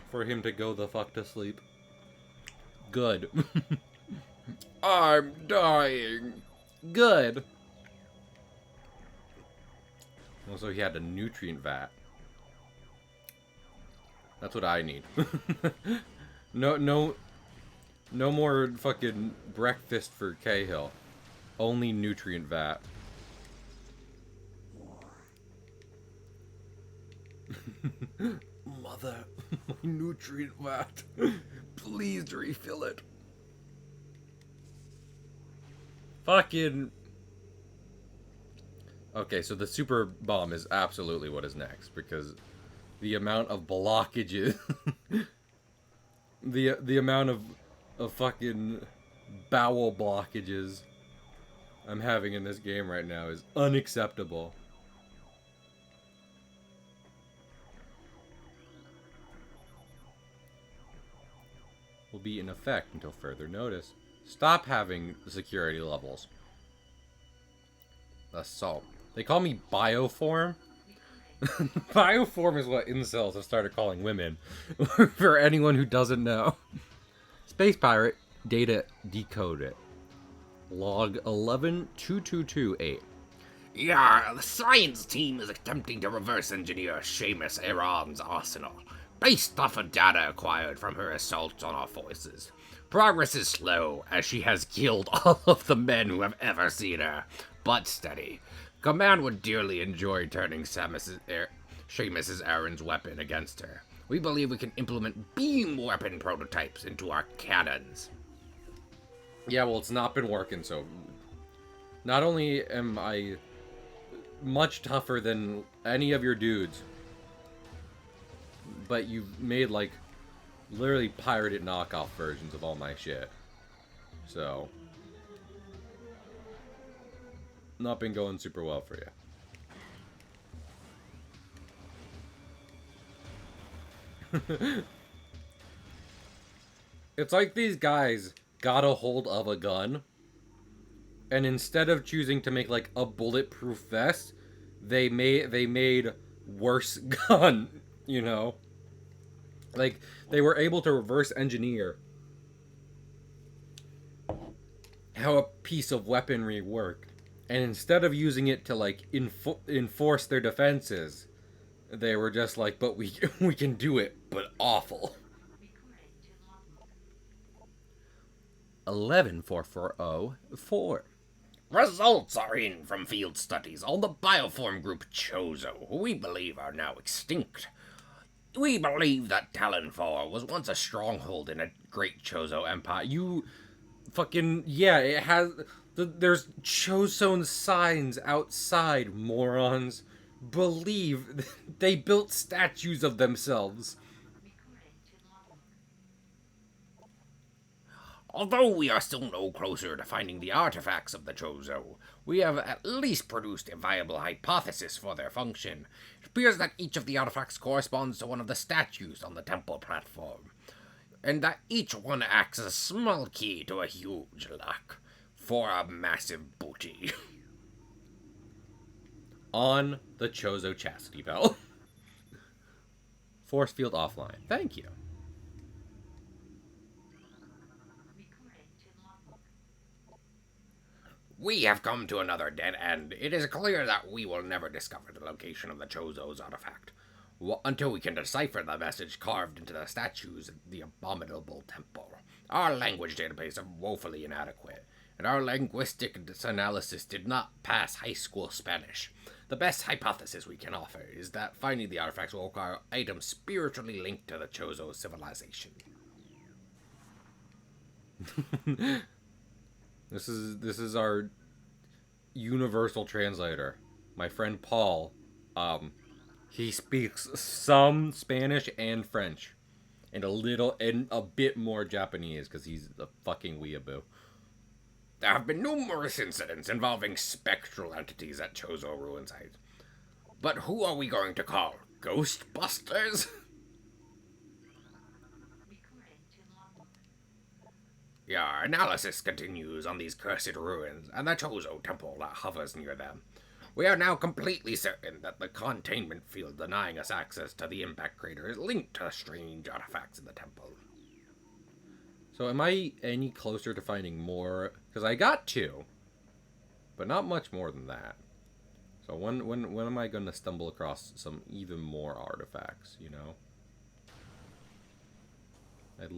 for him to go the fuck to sleep. Good. I'm dying. Good. Also, he had a nutrient vat. That's what I need. No more fucking breakfast for Cahill. Only nutrient vat. Mother, my nutrient vat. Please refill it. Fucking... Okay, so the super bomb is absolutely what is next, because the amount of blockages... the amount of fucking bowel blockages I'm having in this game right now is unacceptable. Will be in effect until further notice. Stop having security levels. Assault. They call me Bioform. Bioform is what incels have started calling women. For anyone who doesn't know. Space Pirate, data decoded. Log 112228. Yeah, the science team is attempting to reverse engineer Seamus Aran's arsenal, based off of data acquired from her assaults on our forces. Progress is slow, as she has killed all of the men who have ever seen her, but steady. Command would dearly enjoy turning Seamus Aran's weapon against her. We believe we can implement beam weapon prototypes into our cannons. Yeah, well, it's not been working, so... Not only am I much tougher than any of your dudes, but you've made, like, literally pirated knockoff versions of all my shit. So... Not been going super well for you. It's like these guys got a hold of a gun, and instead of choosing to make like a bulletproof vest, they made worse gun You know? Like, they were able to reverse engineer how a piece of weaponry worked. And instead of using it to, like, enforce their defenses, they were just like, but we, we can do it, but awful. 114404. Results are in from field studies on the bioform group Chozo, who we believe are now extinct. We believe that Talon 4 was once a stronghold in a great Chozo empire. You fucking, yeah, it has, there's Chosun signs outside, morons. Believe they built statues of themselves. Although we are still no closer to finding the artifacts of the Chozo, we have at least produced a viable hypothesis for their function. It appears that each of the artifacts corresponds to one of the statues on the temple platform, and that each one acts as a small key to a huge lock for a massive booty. On the Chozo chastity belt. Force field offline. Thank you. We have come to another dead end. It is clear that we will never discover the location of the Chozo's artifact until we can decipher the message carved into the statues of the abominable temple. Our language database is woefully inadequate, and our linguistic analysis did not pass high school Spanish. The best hypothesis we can offer is that finding the artifacts will require items spiritually linked to the Chozo civilization. This is our universal translator, my friend Paul. He speaks some Spanish and French, and a bit more Japanese because he's a fucking weeaboo. There have been numerous incidents involving spectral entities at Chozo ruin sites. But who are we going to call? Ghostbusters? Yeah, our analysis continues on these cursed ruins and the Chozo temple that hovers near them. We are now completely certain that the containment field denying us access to the impact crater is linked to strange artifacts in the temple. So am I any closer to finding more? Because I got 2, but not much more than that. So when am I going to stumble across some even more artifacts, you know?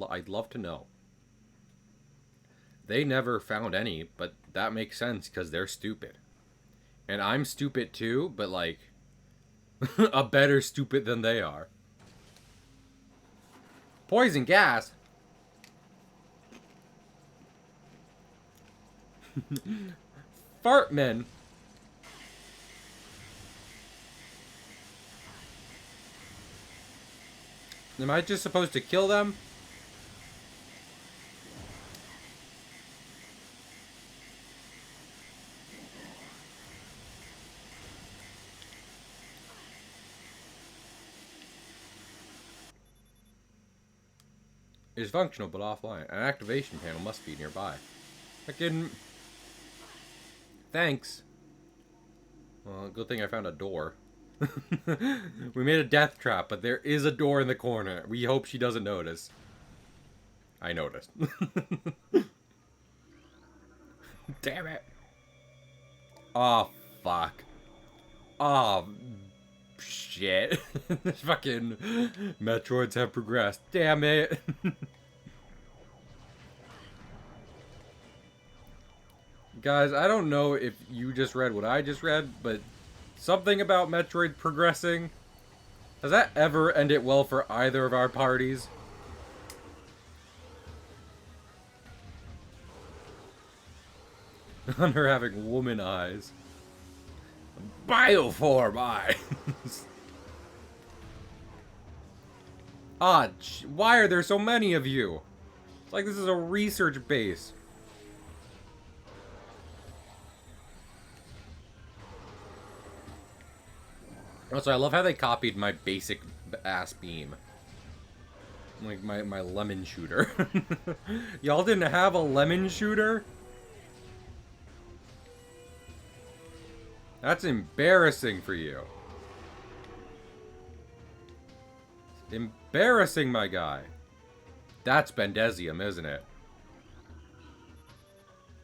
I'd love to know. They never found any, but that makes sense because they're stupid. And I'm stupid too, but like, a better stupid than they are. Poison gas? Fartmen. Am I just supposed to kill them? It is functional but offline. An activation panel must be nearby. Fucking... Thanks. Well, good thing I found a door. We made a death trap, but there is a door in the corner. We hope she doesn't notice. I noticed. Damn it. Oh, fuck. Oh, shit. Fucking Metroids have progressed. Damn it. Guys, I don't know if you just read what I just read, but something about Metroid progressing. Has that ever ended well for either of our parties? On her having woman eyes. Bioform eyes. Ah, why are there so many of you? It's like this is a research base. Also, I love how they copied my basic ass beam. Like my lemon shooter. Y'all didn't have a lemon shooter? That's embarrassing for you. Embarrassing, my guy. That's Bendezium, isn't it?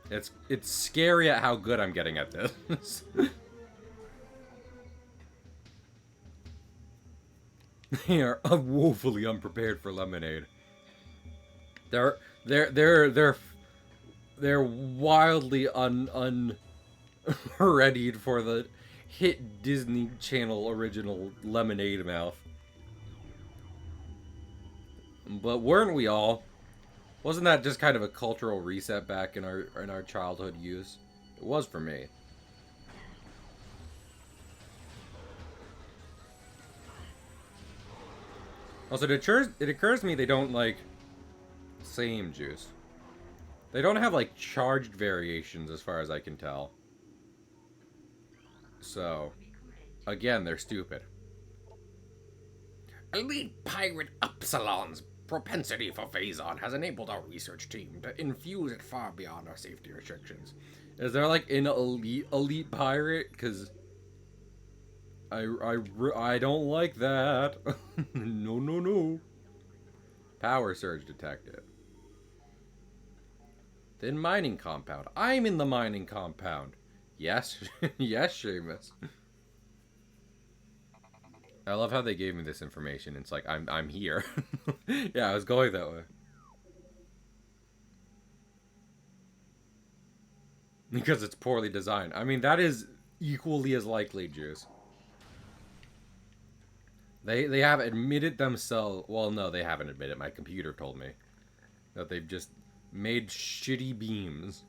It's scary at how good I'm getting at this. They are woefully unprepared for lemonade. They're they're they're wildly readied for the hit Disney Channel original Lemonade Mouth. But weren't we all? Wasn't that just kind of a cultural reset back in our childhood use? It was for me. Also, it occurs to me they don't like same juice. They don't have like charged variations as far as I can tell. So, again, they're stupid. Elite pirate Upsilon's propensity for Phazon has enabled our research team to infuse it far beyond our safety restrictions. Is there like an elite pirate? Because I don't like that. No, no, no. Power surge detected. Then mining compound. I'm in the mining compound. Yes, yes, Seamus. I love how they gave me this information. It's like I'm here. Yeah, I was going that way. Because it's poorly designed. I mean, that is equally as likely, Juice. They have admitted themselves. Well, no, they haven't admitted. My computer told me that they've just made shitty beams.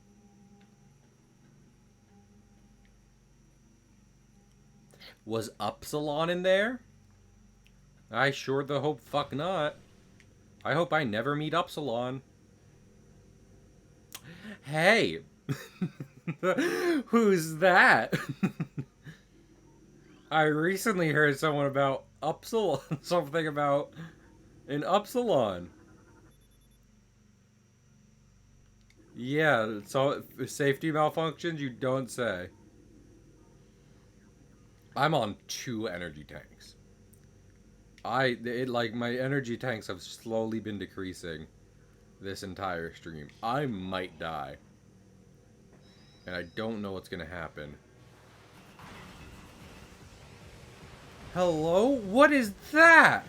Was Upsilon in there? I sure the hope fuck not. I hope I never meet Upsilon. Hey! Who's that? I recently heard someone about Upsilon. Something about an Upsilon. Yeah, so safety malfunctions, you don't say. I'm on 2 energy tanks. Like, my energy tanks have slowly been decreasing this entire stream. I might die. And I don't know what's gonna happen. Hello? What is that?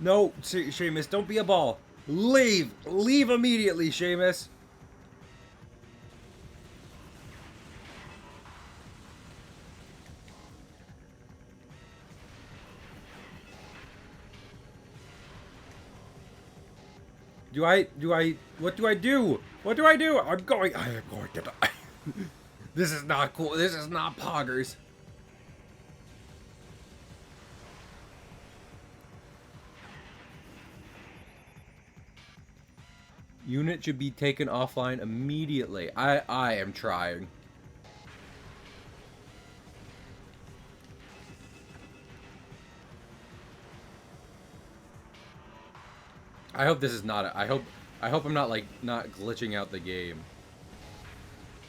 No, Seamus, don't be a ball. Leave! Leave immediately, Seamus! What do I do? What do I do? I am going to die. This is not cool. This is not poggers. Unit should be taken offline immediately. I am trying. I hope this is not I hope I'm not like not glitching out the game.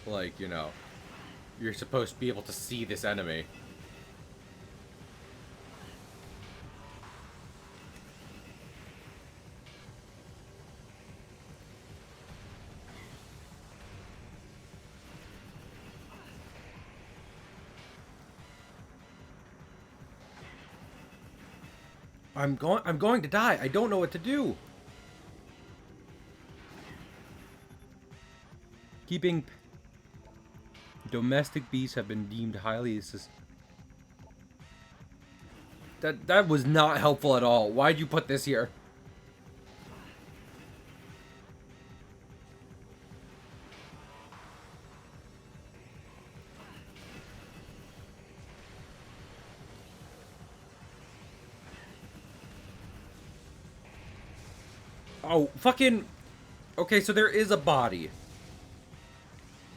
Like, you know, you're supposed to be able to see this enemy. I'm going to die. I don't know what to do. Keeping domestic beasts have been deemed highly that was not helpful at all. Why'd you put this here? Oh, fucking... Okay, so there is a body.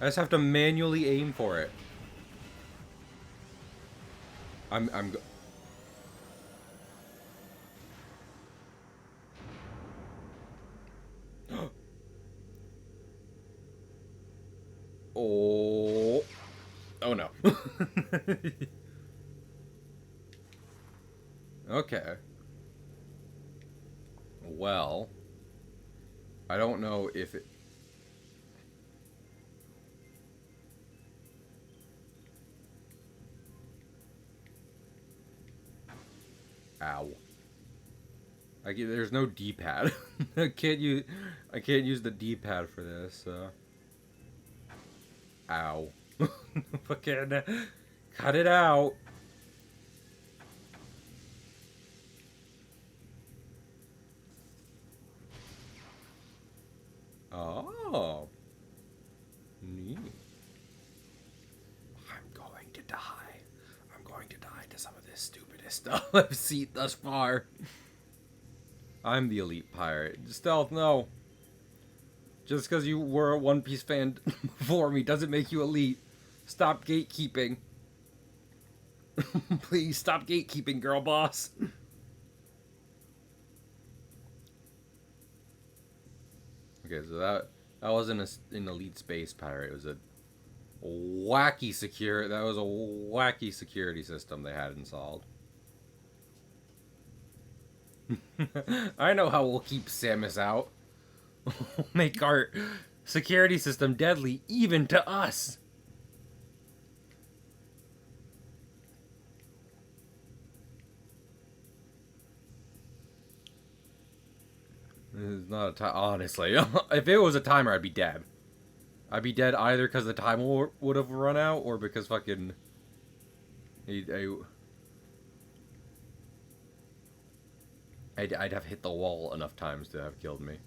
I just have to manually aim for it. I'm Okay. Well, I don't know if it... Ow. There's no D-pad. I can't use the D-pad for this, so... Ow. Fucking... Cut it out. Oh. Neat. I'm going to die. I'm going to die to some of this stupidest stuff I've seen thus far. I'm the elite pirate. Stealth, no. Just because you were a One Piece fan before me doesn't make you elite. Stop gatekeeping. Please stop gatekeeping, girl boss. Okay, so that wasn't an elite space pirate. It was a wacky security system they had installed. I know how we'll keep Samus out. Make our security system deadly even to us. This is not a time. Honestly, if it was a timer, I'd be dead. I'd be dead either because the timer would have run out or because fucking... I'd have hit the wall enough times to have killed me.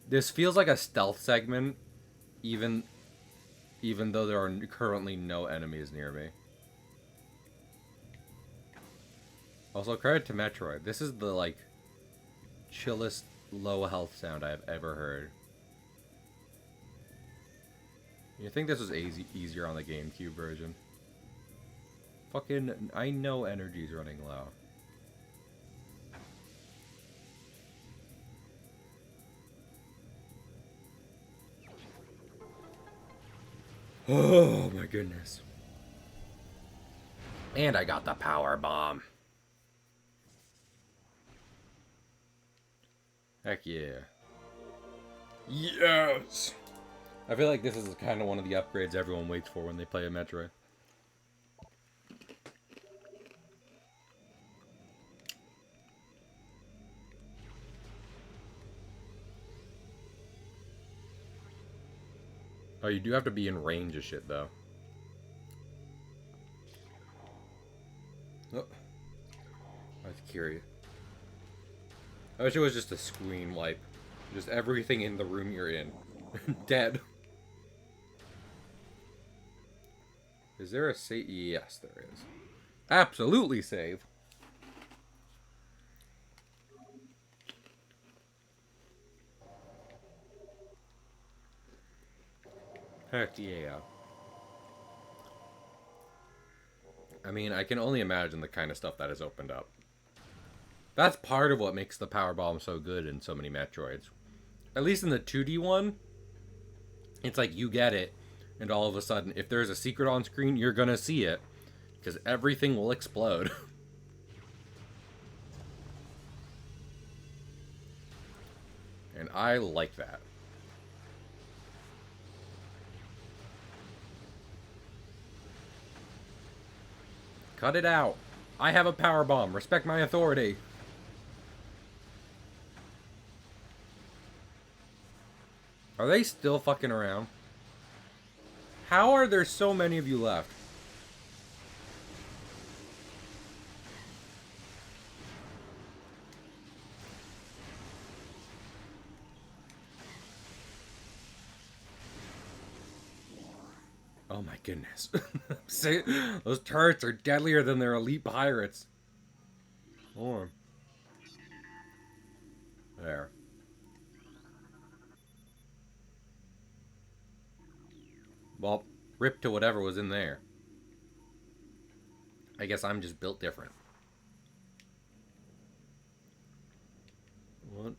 This feels like a stealth segment, even though there are currently no enemies near me. Also, credit to Metroid. This is the, like, chillest low health sound I've ever heard. You think this was easier on the GameCube version? Fucking, I know energy's running low. Oh my goodness. And I got the power bomb. Heck yeah. Yes! I feel like this is kind of one of the upgrades everyone waits for when they play a Metroid. Oh, you do have to be in range of shit, though. Oh. I was curious. I wish it was just a screen wipe. Just everything in the room you're in. Dead. Is there a save? Yes, there is. Absolutely save. Heck yeah. I mean, I can only imagine the kind of stuff that has opened up. That's part of what makes the power bomb so good in so many Metroids. At least in the 2D one, it's like you get it, and all of a sudden, if there's a secret on screen, you're gonna see it, because everything will explode. And I like that. Cut it out. I have a power bomb. Respect my authority. Are they still fucking around? How are there so many of you left? Oh my goodness. Those turrets are deadlier than their elite pirates. Oh. There. Well, rip to whatever was in there. I guess I'm just built different. What?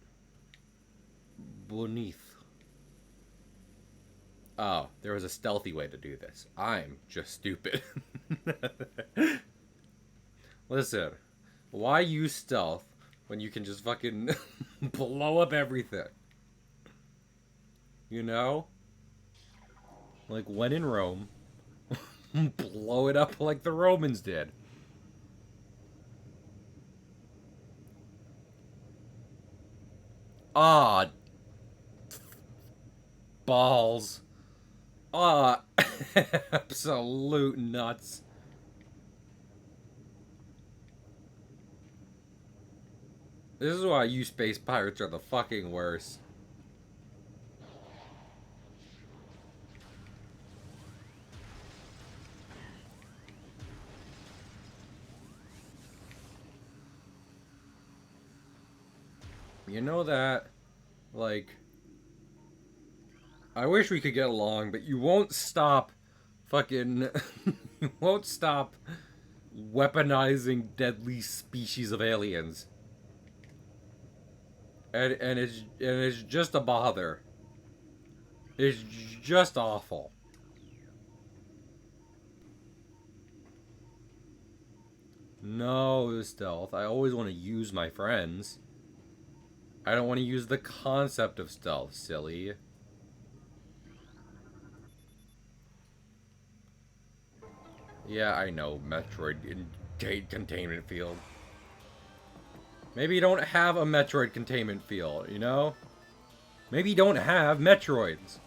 Beneath. Oh, there was a stealthy way to do this. I'm just stupid. Listen, why use stealth when you can just fucking blow up everything? You know? Like, when in Rome, blow it up like the Romans did. Ah, balls. Ah, absolute nuts. This is why you space pirates are the fucking worst. You know that, like, I wish we could get along, but you won't stop fucking. You won't stop weaponizing deadly species of aliens. And it's just a bother. It's just awful. No stealth. I always want to use my friends. I don't want to use the concept of stealth, silly. Yeah, I know. Metroid containment field. Maybe you don't have a Metroid containment field, you know? Maybe you don't have Metroids.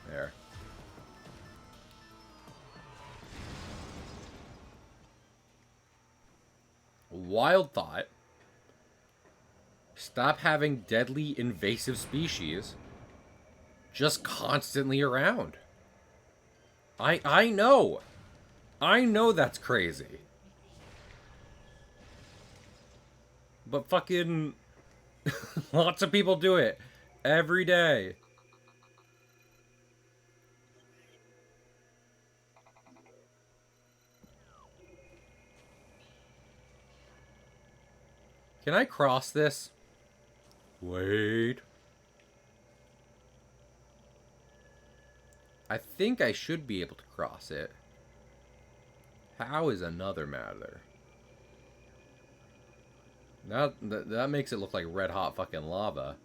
There. Wild thought. Stop having deadly invasive species just constantly around. I know. I know that's crazy. But fucking lots of people do it every day. Can I cross this? Wait. I think I should be able to cross it. How is another matter. Now that makes it look like red hot fucking lava.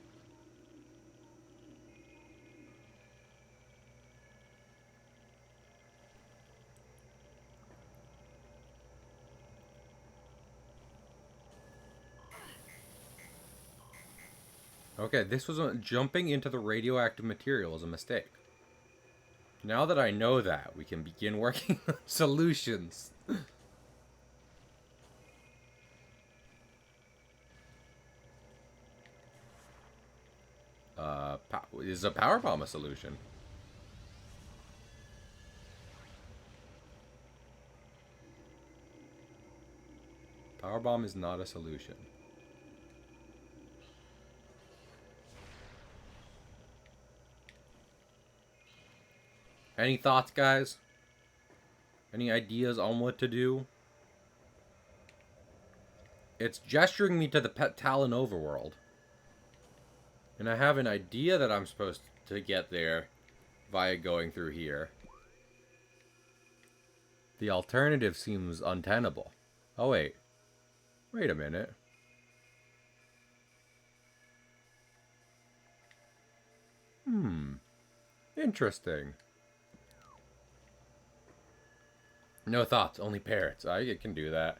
Okay, this was jumping into the radioactive material was a mistake. Now that I know that, we can begin working on solutions. Is a power bomb a solution? Power bomb is not a solution. Any thoughts, guys? Any ideas on what to do? It's gesturing me to the Pet Talon overworld. And I have an idea that I'm supposed to get there via going through here. The alternative seems untenable. Oh, wait. Wait a minute. Interesting. No thoughts, only parrots. I can do that.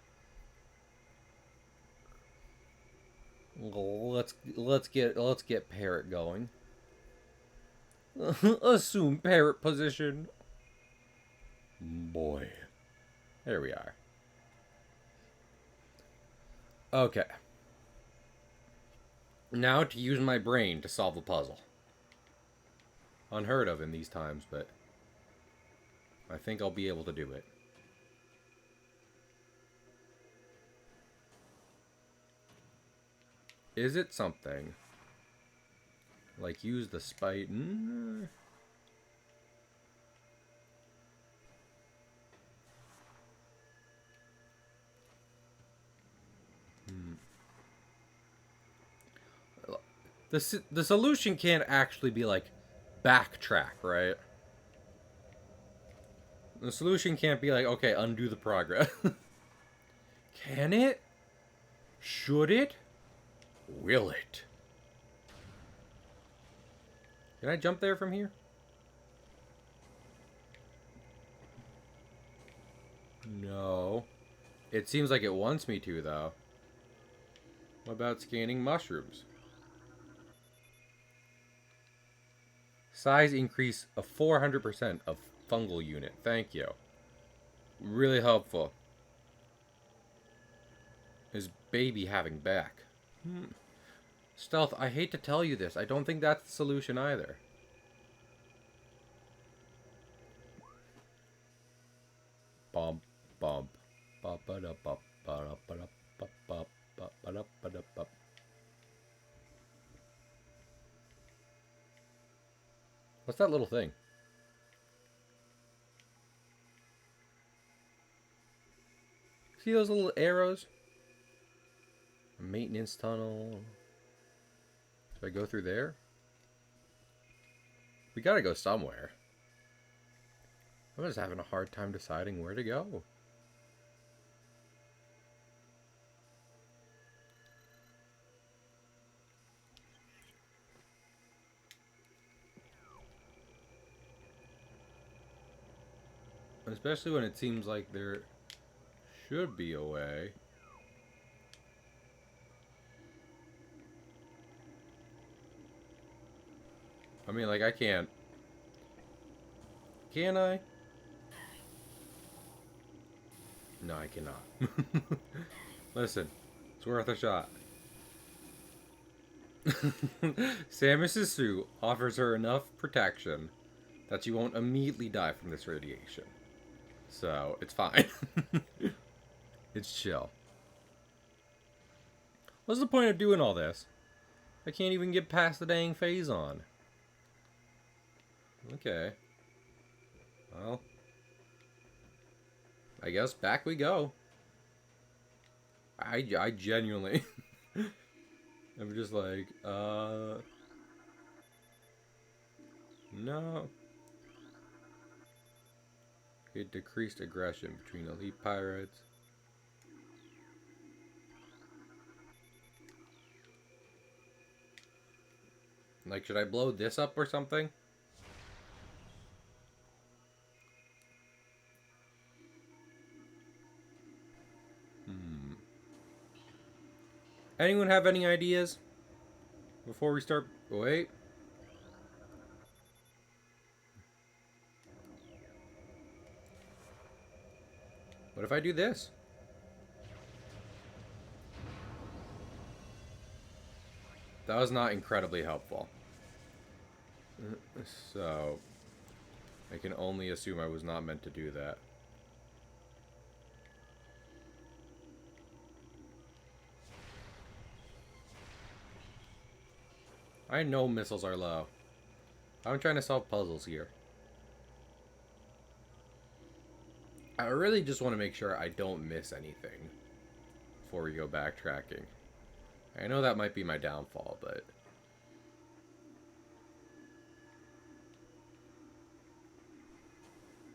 Let's get parrot going. Assume parrot position. Boy. There we are. Okay. Now to use my brain to solve a puzzle. Unheard of in these times, but I think I'll be able to do it. Is it something like use the spite? The solution can't actually be like backtrack, right? The solution can't be like, okay, undo the progress. Can it? Should it? Will it? Can I jump there from here? No. It seems like it wants me to, though. What about scanning mushrooms? Size increase of 400% of fungal unit. Thank you. Really helpful. Is baby having back? Stealth, I hate to tell you this. I don't think that's the solution either. Bump, bump. What's that little thing? See those little arrows? A maintenance tunnel. Should I go through there? We gotta go somewhere. I'm just having a hard time deciding where to go. Especially when it seems like there should be a way. I mean, like, I can't. Can I? No, I cannot. Listen, it's worth a shot. Samus's suit offers her enough protection that she won't immediately die from this radiation. So, it's fine. It's chill. What's the point of doing all this? I can't even get past the dang phase on. Okay. Well, I guess back we go. I genuinely... I'm just like, no. It decreased aggression between elite pirates. Like, should I blow this up or something? Anyone have any ideas? Before we start... Wait. What if I do this? That was not incredibly helpful. So... I can only assume I was not meant to do that. I know missiles are low. I'm trying to solve puzzles here. I really just want to make sure I don't miss anything before we go backtracking. I know that might be my downfall, but...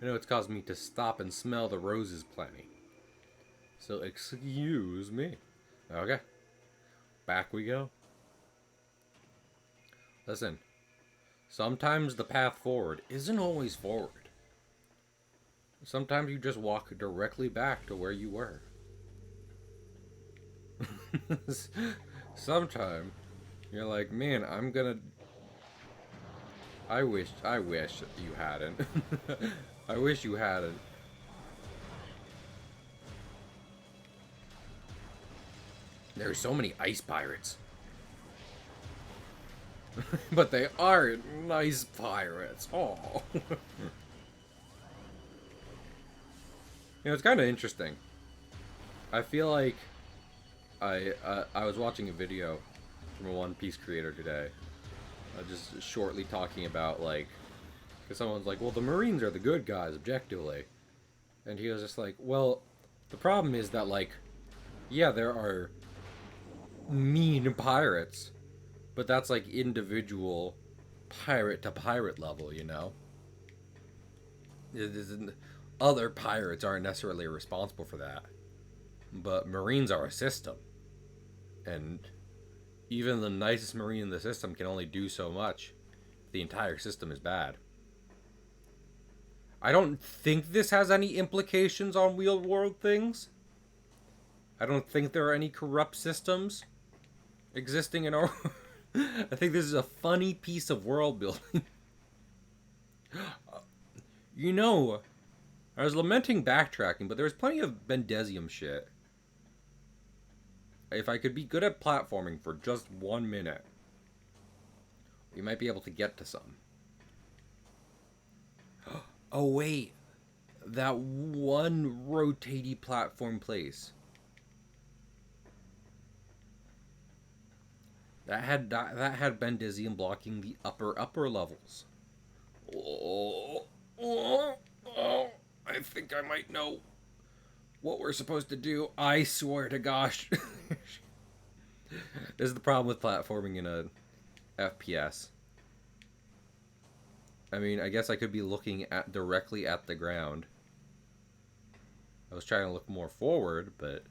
I know it's caused me to stop and smell the roses plenty. So excuse me. Okay. Back we go. Listen. Sometimes the path forward isn't always forward. Sometimes you just walk directly back to where you were. Sometimes you're like, man, I'm gonna... I wish you hadn't. I wish you hadn't. There's so many ice pirates. But they aren't nice pirates. Oh. You know, it's kind of interesting. I feel like I was watching a video from a One Piece creator today, just shortly talking about, like, because someone's like, well, the Marines are the good guys objectively, and he was just like, well, the problem is that, like, yeah, there are mean pirates, but that's like individual pirate to pirate level, you know? It isn't, other pirates aren't necessarily responsible for that. But Marines are a system. And even the nicest Marine in the system can only do so much. The entire system is bad. I don't think this has any implications on real world things. I don't think there are any corrupt systems existing in our... I think this is a funny piece of world building. You know, I was lamenting backtracking, but there was plenty of Bendesium shit. If I could be good at platforming for just 1 minute, we might be able to get to some. Oh wait, that one rotating platform place. That had Bendesium blocking the upper levels. Oh, I think I might know what we're supposed to do. I swear to gosh. This is the problem with platforming in a FPS. I mean, I guess I could be looking directly at the ground. I was trying to look more forward, but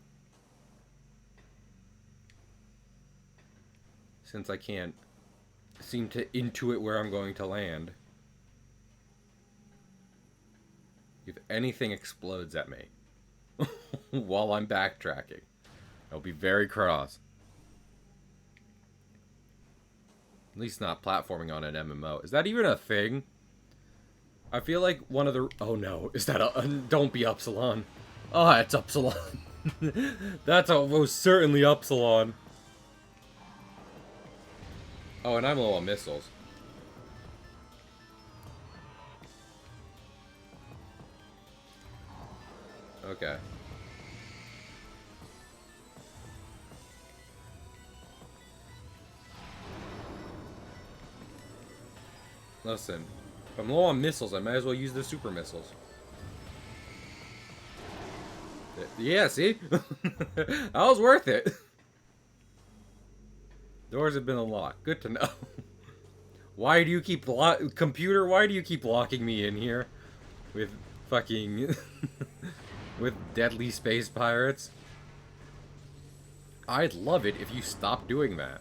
since I can't seem to intuit where I'm going to land, if anything explodes at me while I'm backtracking, I'll be very cross. At least not platforming on an MMO. Is that even a thing? I feel like one of the... Oh no, is that a... Don't be Upsilon. Oh, it's Upsilon. That's almost certainly Upsilon. Oh, and I'm low on missiles. Okay. Listen, if I'm low on missiles, I might as well use the super missiles. Yeah, see? That was worth it. Doors have been unlocked. Good to know. Why do you keep... Computer, why do you keep locking me in here? With fucking... with deadly space pirates? I'd love it if you stopped doing that.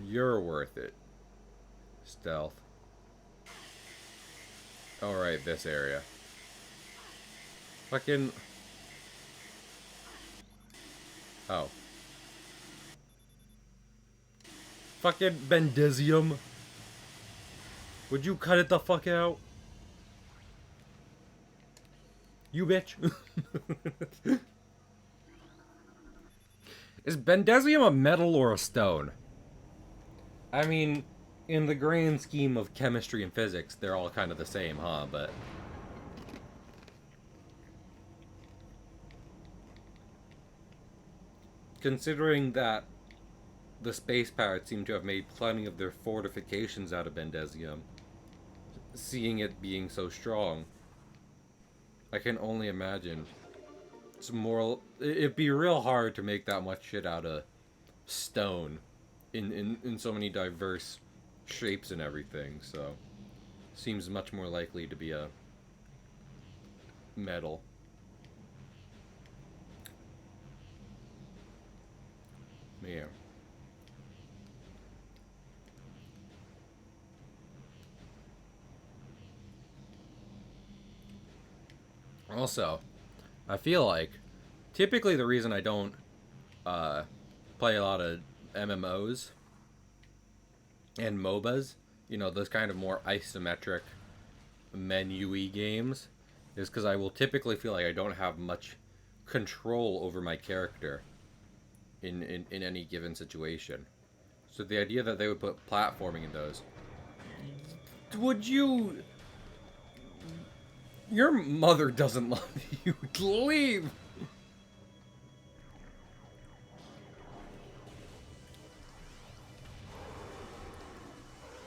You're worth it. Stealth. Alright, this area. Fucking... Oh. Fucking Bendesium. Would you cut it the fuck out? You bitch. Is Bendesium a metal or a stone? I mean, in the grand scheme of chemistry and physics, they're all kind of the same, huh? But... considering that the space pirates seem to have made plenty of their fortifications out of Bendesium, seeing it being so strong, I can only imagine it's more... It'd be real hard to make that much shit out of stone in so many diverse shapes and everything, so seems much more likely to be a metal. Yeah. Also, I feel like typically the reason I don't play a lot of MMOs and MOBAs, you know, those kind of more isometric menu-y games, is because I will typically feel like I don't have much control over my character in any given situation. So the idea that they would put platforming in those... Would you... Your mother doesn't love you. Leave!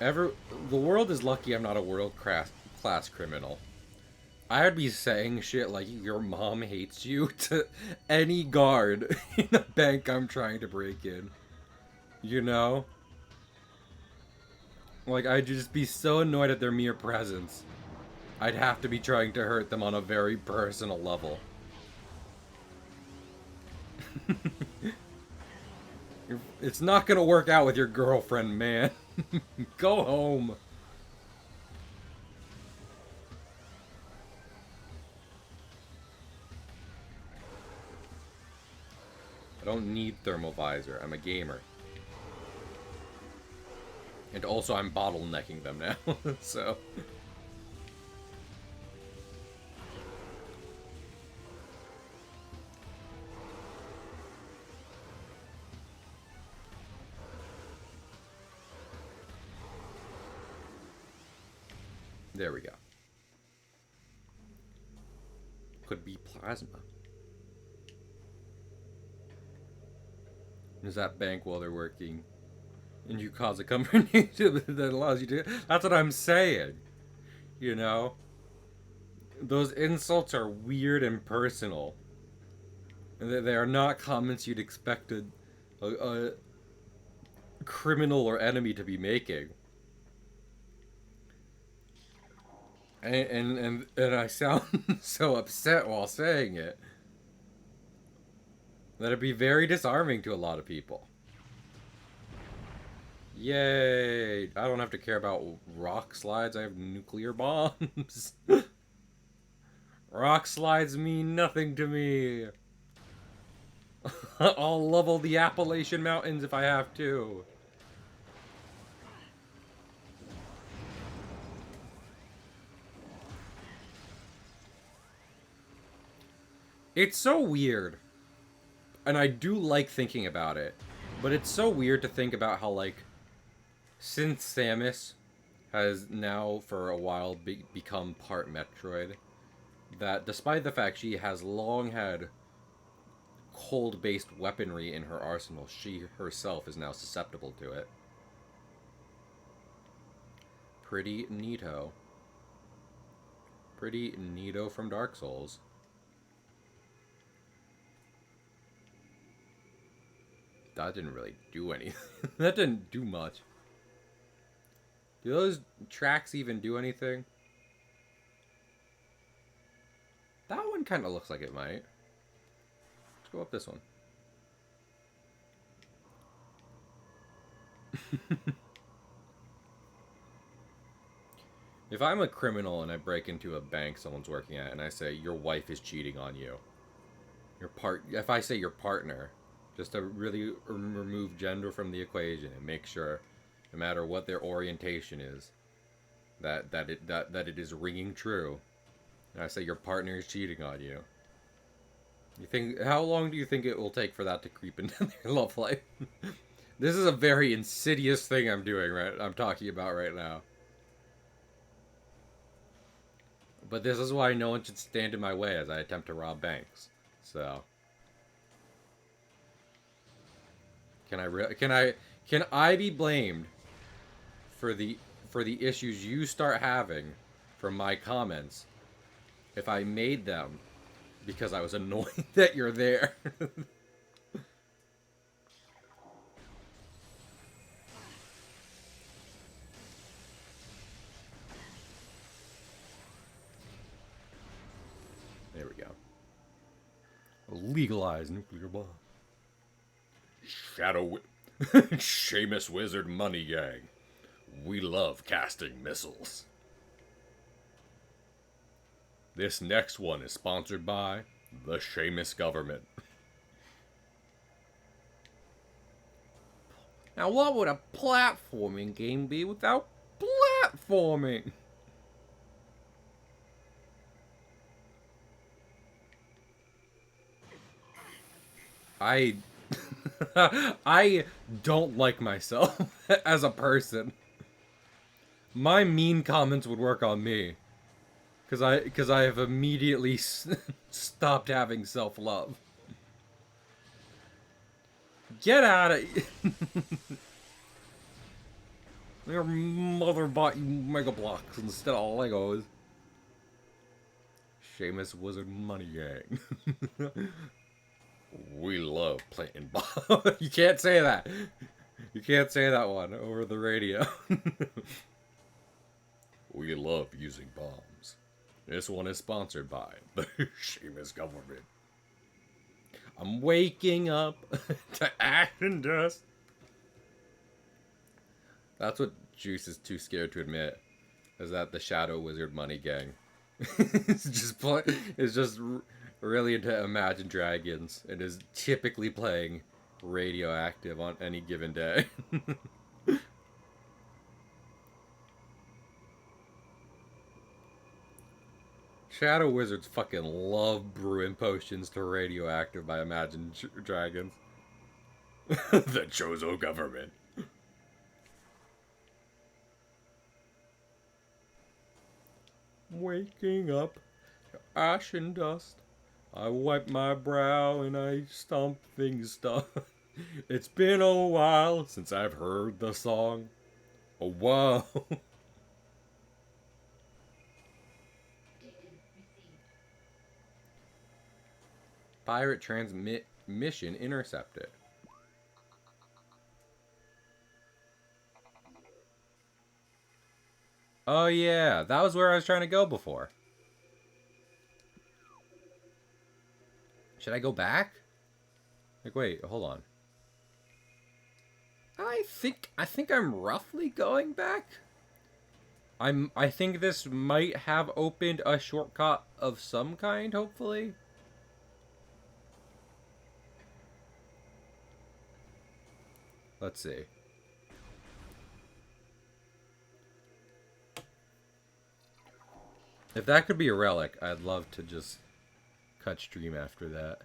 The world is lucky I'm not a world-class criminal. I would be saying shit like your mom hates you to any guard in a bank I'm trying to break in. You know? Like, I'd just be so annoyed at their mere presence. I'd have to be trying to hurt them on a very personal level. It's not gonna work out with your girlfriend, man. Go home. I don't need thermal visor. I'm a gamer. And also I'm bottlenecking them now, so... There we go. Could be plasma. Is that bank while they're working? And you cause a company that allows you to... That's what I'm saying. You know? Those insults are weird and personal. They are not comments you'd expect a criminal or enemy to be making. And I sound so upset while saying it. That'd be very disarming to a lot of people. Yay! I don't have to care about rock slides, I have nuclear bombs. Rock slides mean nothing to me. I'll level the Appalachian Mountains if I have to. It's so weird. And I do like thinking about it. But it's so weird to think about how, like, since Samus has now for a while become part Metroid, that despite the fact she has long had cold-based weaponry in her arsenal, she herself is now susceptible to it. Pretty neato. Pretty neato from Dark Souls. That didn't really do anything. That didn't do much. Do those tracks even do anything? That one kind of looks like it might. Let's go up this one. If I'm a criminal and I break into a bank someone's working at and I say, your wife is cheating on you. If I say your partner, just to really remove gender from the equation and make sure, no matter what their orientation is, that it is ringing true. And I say your partner is cheating on you. You think, how long do you think it will take for that to creep into their love life? This is a very insidious thing I'm talking about right now. But this is why no one should stand in my way as I attempt to rob banks. So, can I be blamed for the issues you start having from my comments if I made them because I was annoyed that you're there? There we go. Legalize nuclear bomb. Seamus Wizard Money Gang. We love casting missiles. This next one is sponsored by the Seamus government. Now, what would a platforming game be without platforming? I don't like myself as a person. My mean comments would work on me. Because I have immediately stopped having self-love. Get out of here. Your mother bought you Mega Bloks instead of Legos. Seamus Wizard Money Gang. We love planting bombs. You can't say that. You can't say that one over the radio. We love using bombs. This one is sponsored by the Seamus government. I'm waking up to ash and dust. That's what Juice is too scared to admit. Is that the Shadow Wizard Money Gang? It's just really into Imagine Dragons and is typically playing Radioactive on any given day. Shadow Wizards fucking love brewing potions to Radioactive by Imagine Dragons. The Chozo government. Waking up to ash and dust. I wipe my brow and I stomp things stuff. It's been a while since I've heard the song. Oh, whoa. Pirate transmit mission intercepted. Oh yeah, that was where I was trying to go before. Should I go back? Like, wait, hold on. I think I'm roughly going back. I think this might have opened a shortcut of some kind, hopefully. Let's see. If that could be a relic, I'd love to just cut stream after that.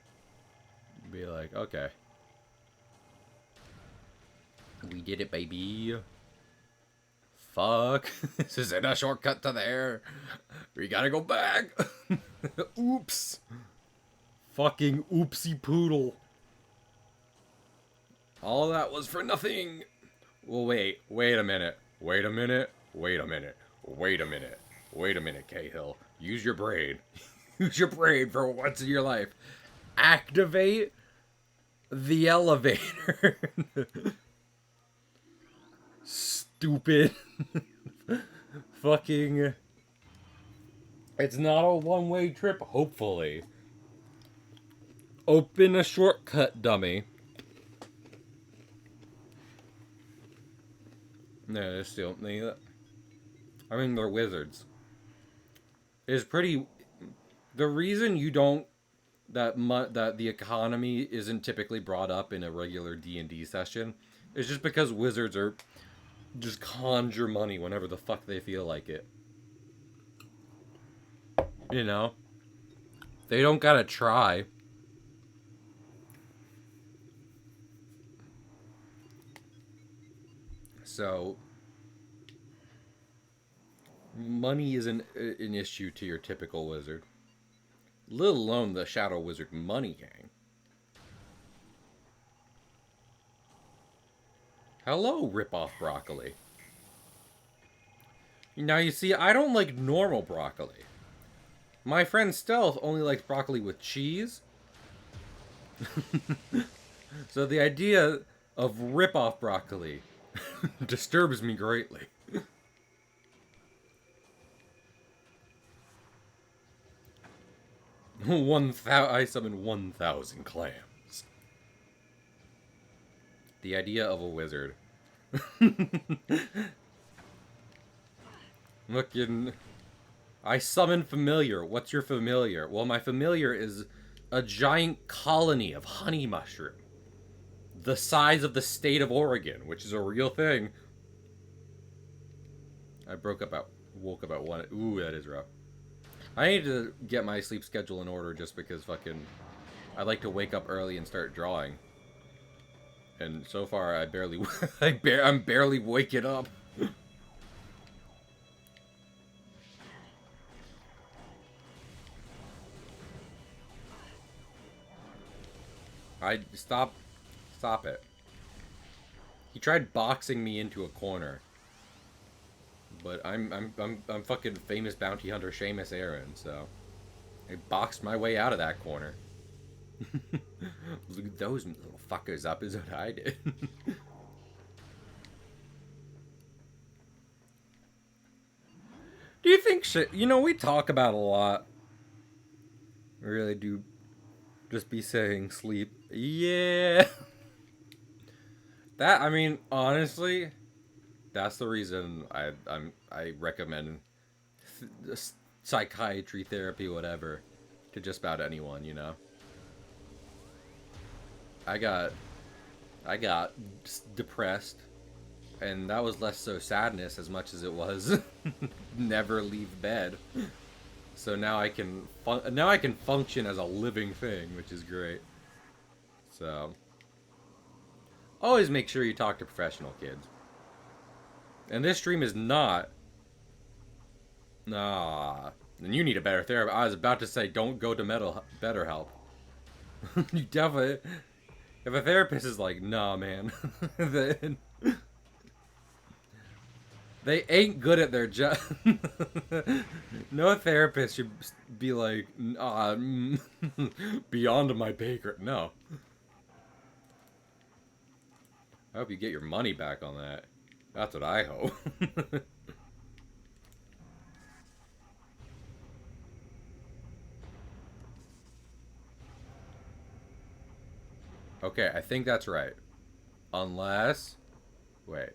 Be like, okay. We did it, baby. Fuck. This isn't a shortcut to there. We gotta go back. Oops. Fucking oopsie poodle. All that was for nothing. Well, wait a minute. Wait a minute. Wait a minute, Cahill. Use your brain. Use your brain for once in your life. Activate the elevator. Stupid. Fucking. It's not a one-way trip, hopefully. Open a shortcut, dummy. No, that's still. I mean, they're wizards. It's pretty. The reason you don't that the economy isn't typically brought up in a regular D&D session is just because wizards are just conjure money whenever the fuck they feel like it. You know, they don't gotta try. So money isn't an issue to your typical wizard. Let alone the Shadow Wizard Money Gang. Hello, rip-off broccoli. Now you see, I don't like normal broccoli. My friend Stealth only likes broccoli with cheese. So the idea of rip-off broccoli disturbs me greatly. I summon 1,000 clams. The idea of a wizard. Looking. I summon familiar. What's your familiar? Well, my familiar is a giant colony of honey mushroom. The size of the state of Oregon, which is a real thing. I woke up at 1. Ooh, that is rough. I need to get my sleep schedule in order just because fucking I like to wake up early and start drawing. And so far I barely I'm barely waking up. Stop it. He tried boxing me into a corner. But I'm fucking famous bounty hunter Seamus Aaron, so I boxed my way out of that corner. Look those little fuckers up is what I did. Do you think shit? You know, we talk about a lot. We really do just be saying sleep. Yeah. That, I mean, honestly, that's the reason I recommend psychiatry therapy, whatever, to just about anyone. You know, I got I got depressed, and that was less so sadness as much as it was never leave bed. So now I can function as a living thing, which is great. So always make sure you talk to professional kids. And this stream is not. Nah. Then you need a better therapist. I was about to say, don't go to better help. You definitely. If a therapist is like, nah, man, then they ain't good at their job. No therapist should be like, beyond my pay grade. No. I hope you get your money back on that. That's what I hope. Okay, I think that's right. Unless. Wait.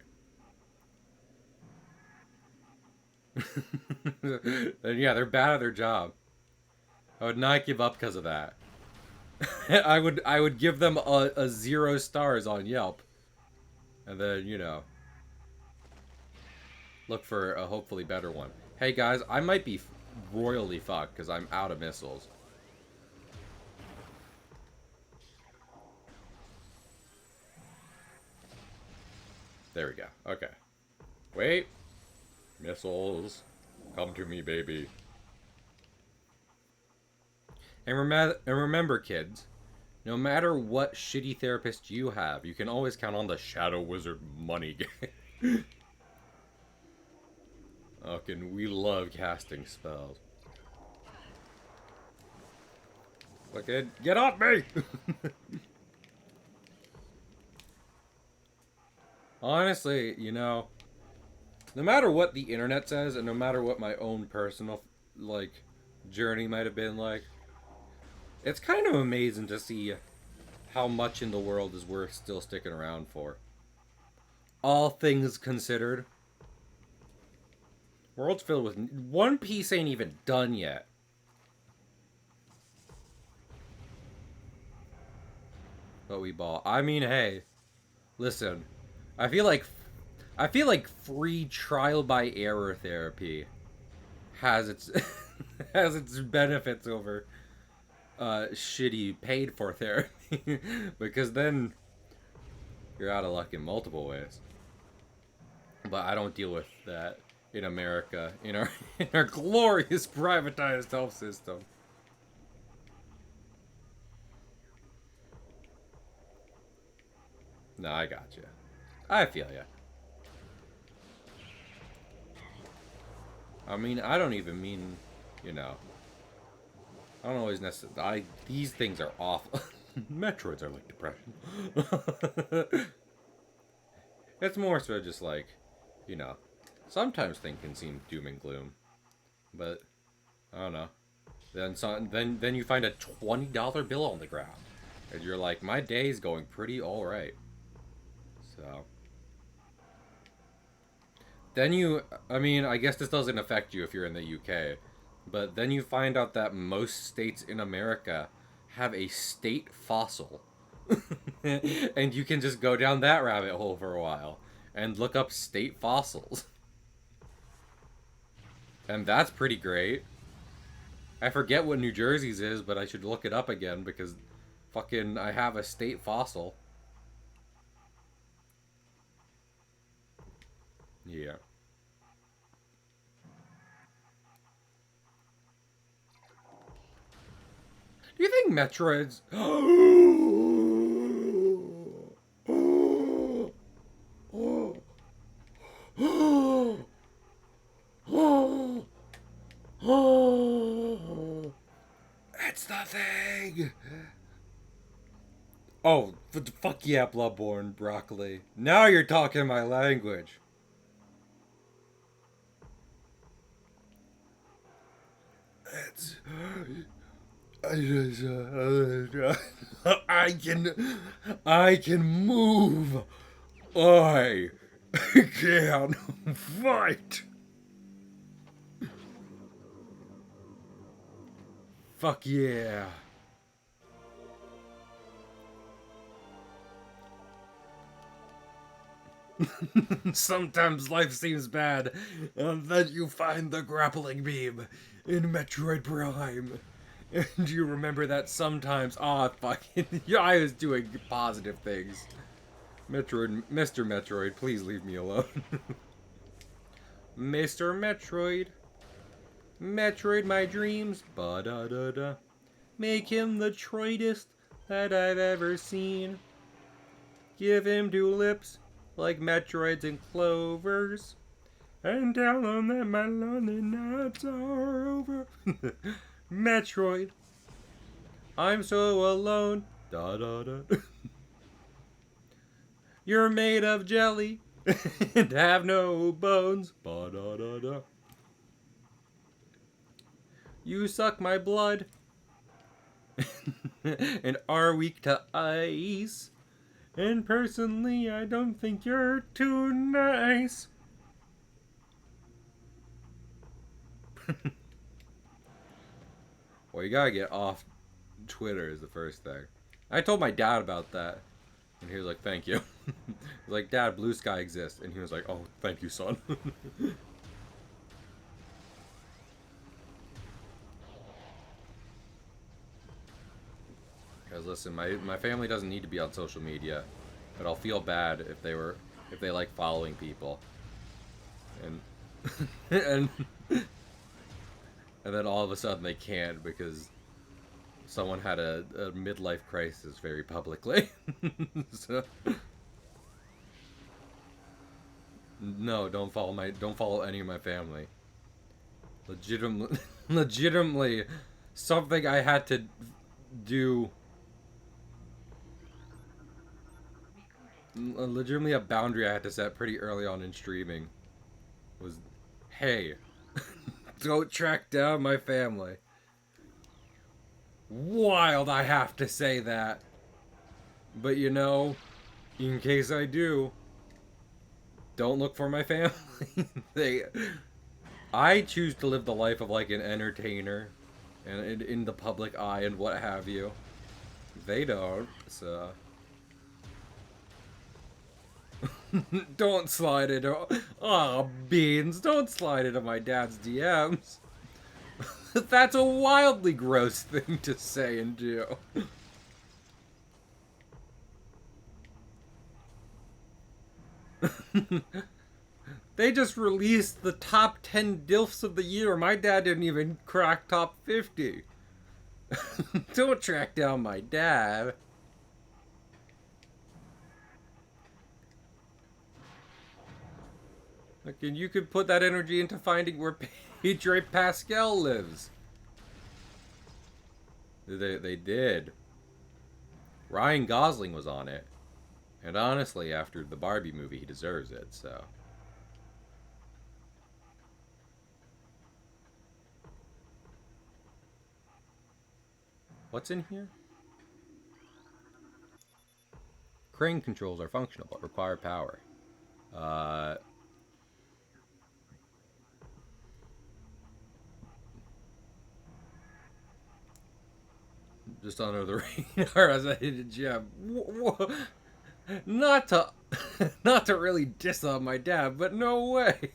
Then yeah, they're bad at their job. I would not give up because of that. I would give them a 0 stars on Yelp. And then, you know, look for a hopefully better one. Hey guys, I might be royally fucked because I'm out of missiles. There we go. Okay. Wait. Missiles. Come to me, baby. And remember, kids, no matter what shitty therapist you have, you can always count on the Shadow Wizard money game. Okay, we love casting spells. Okay, get off me! Honestly, you know, no matter what the internet says, and no matter what my own personal, like, journey might have been like, it's kind of amazing to see how much in the world is worth still sticking around for. All things considered. World's filled with... One Piece ain't even done yet. But we ball. I mean, hey. Listen. I feel like free trial by error therapy has its has its benefits over shitty paid for therapy. Because then you're out of luck in multiple ways. But I don't deal with that in America, in our glorious privatized health system. No, I got you. I feel ya. I mean, I don't even mean, you know. I don't always necessarily. These things are awful. Metroids are like depression. It's more so just like, you know, sometimes things can seem doom and gloom, but I don't know. Then you find a $20 bill on the ground, and you're like, my day's going pretty all right. So then I mean, I guess this doesn't affect you if you're in the UK, but then you find out that most states in America have a state fossil. And you can just go down that rabbit hole for a while and look up state fossils. And that's pretty great. I forget what New Jersey's is, but I should look it up again because fucking I have a state fossil. Yeah. Do you think Metroids... nothing. Oh, fuck yeah, Bloodborne, broccoli. Now you're talking my language. It's... I can move. I can fight. Fuck yeah. Sometimes life seems bad, and then you find the grappling beam in Metroid Prime. And you remember that sometimes, fucking, yeah, I was doing positive things. Metroid, Mr. Metroid, please leave me alone. Mr. Metroid. Metroid my dreams. Ba-da-da-da. Make him the troidest that I've ever seen. Give him two lips like Metroids and Clovers. And tell them that my lonely nights are over. Metroid. I'm so alone. Da-da-da. You're made of jelly and have no bones. Ba-da-da-da. You suck my blood and are weak to ice. And personally, I don't think you're too nice. Well, you gotta get off Twitter is the first thing. I told my dad about that. And he was like, thank you. He's like, Dad, Blue Sky exists. And he was like, oh, thank you, son. Because listen, my family doesn't need to be on social media. But I'll feel bad if they like following people. And and and then all of a sudden they can't because someone had a midlife crisis very publicly. So, no, don't follow any of my family. Legitimately, something I had to do. Legitimately, a boundary I had to set pretty early on in streaming was, hey, don't track down my family. Wild, I have to say that. But you know, in case I do, don't look for my family. I choose to live the life of like an entertainer and in the public eye and what have you. They don't, so... Don't slide into... Aw, Beans, don't slide into my dad's DMs. That's a wildly gross thing to say and do. They just released the top 10 DILFs of the year. My dad didn't even crack top 50. Don't track down my dad. Look, and you could put that energy into finding where Pedro Pascal lives. They did. Ryan Gosling was on it. And honestly, after the Barbie movie, he deserves it, so... What's in here? Crane controls are functional, but require power. Just under the radar as I hit a gem. Not to really diss on my dad, but no way.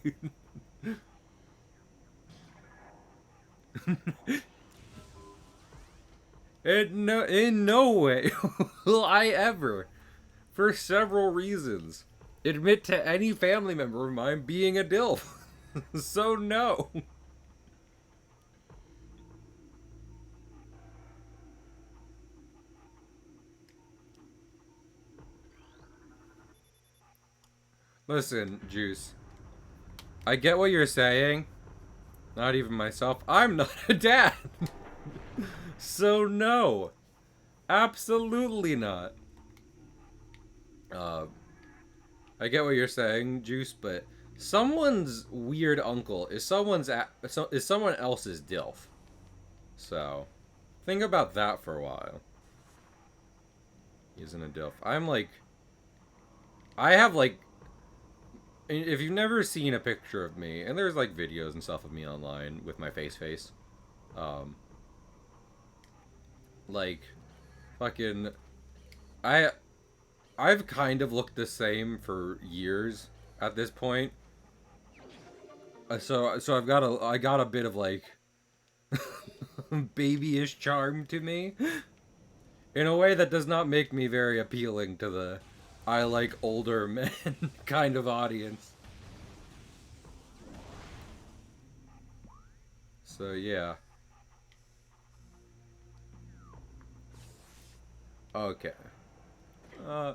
In no way will I ever, for several reasons, admit to any family member of mine being a DILF. So no. Listen, Juice. I get what you're saying. Not even myself. I'm not a dad. So no, absolutely not. Uh, I get what you're saying, Juice, but someone's weird uncle is is someone else's dilf. So think about that for a while. Isn't a dilf. I have like, if you've never seen a picture of me, and there's like videos and stuff of me online with my face, um, like, fucking, I, I've kind of looked the same for years at this point. So I got a bit of like babyish charm to me in a way that does not make me very appealing to the I like older men kind of audience. So yeah. Okay. Uh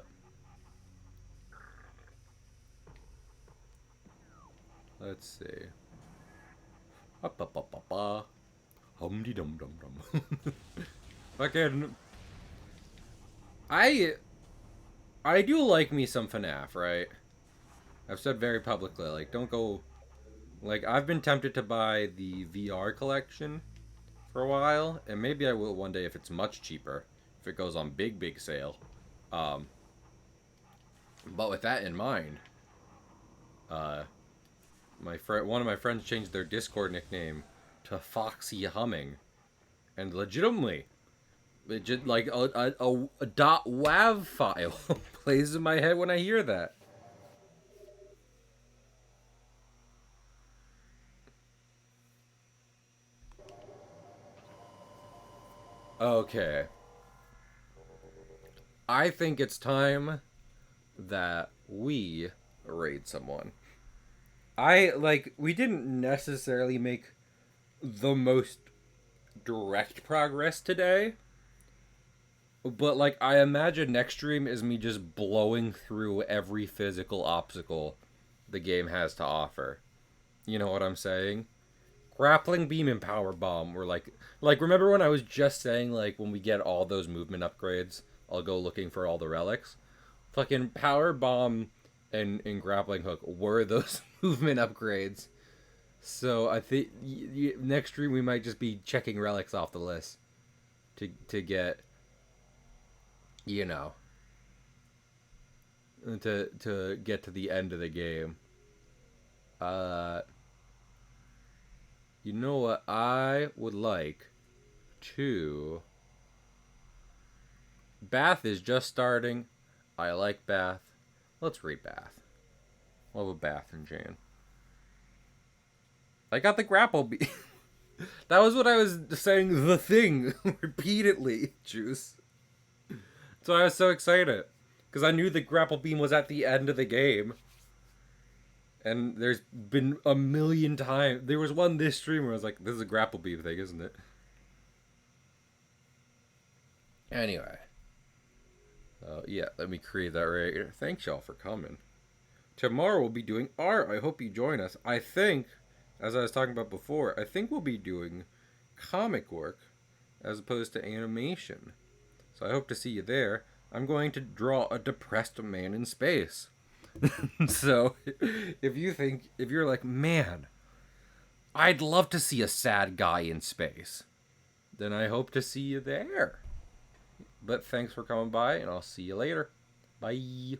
let's see. Up up up up up. Hum de dum dum dum. Fucking I I do like me some FNAF, right? I've said very publicly, like, don't go. Like, I've been tempted to buy the VR collection for a while, and maybe I will one day if it's much cheaper, if it goes on big sale. Um, but with that in mind, uh, one of my friends changed their Discord nickname to Foxy Humming, and legitimately, it just like a .wav file plays in my head when I hear that. Okay, I think it's time that we raid someone. We didn't necessarily make the most direct progress today, but like I imagine next stream is me just blowing through every physical obstacle the game has to offer. You know what I'm saying? Grappling beam and power bomb were like remember when I was just saying like when we get all those movement upgrades, I'll go looking for all the relics. Fucking power bomb and grappling hook were those movement upgrades. So I think next stream we might just be checking relics off the list to get, you know, to get to the end of the game. Uh, you know what I would like to. Bath is just starting. I like Bath. Let's read Bath. Love a Bath and Jan. I got the grapple beam. That was what I was saying. The thing repeatedly, Juice. So I was so excited because I knew the grapple beam was at the end of the game, and there's been a million times. There was one this stream where I was like, "This is a grapple beam thing, isn't it?" Anyway, yeah, let me create that right here. Thanks y'all for coming. Tomorrow we'll be doing art. I hope you join us. I think, as I was talking about before, I think we'll be doing comic work as opposed to animation. So I hope to see you there. I'm going to draw a depressed man in space. So if you're like, man, I'd love to see a sad guy in space, then I hope to see you there. But thanks for coming by, and I'll see you later. Bye.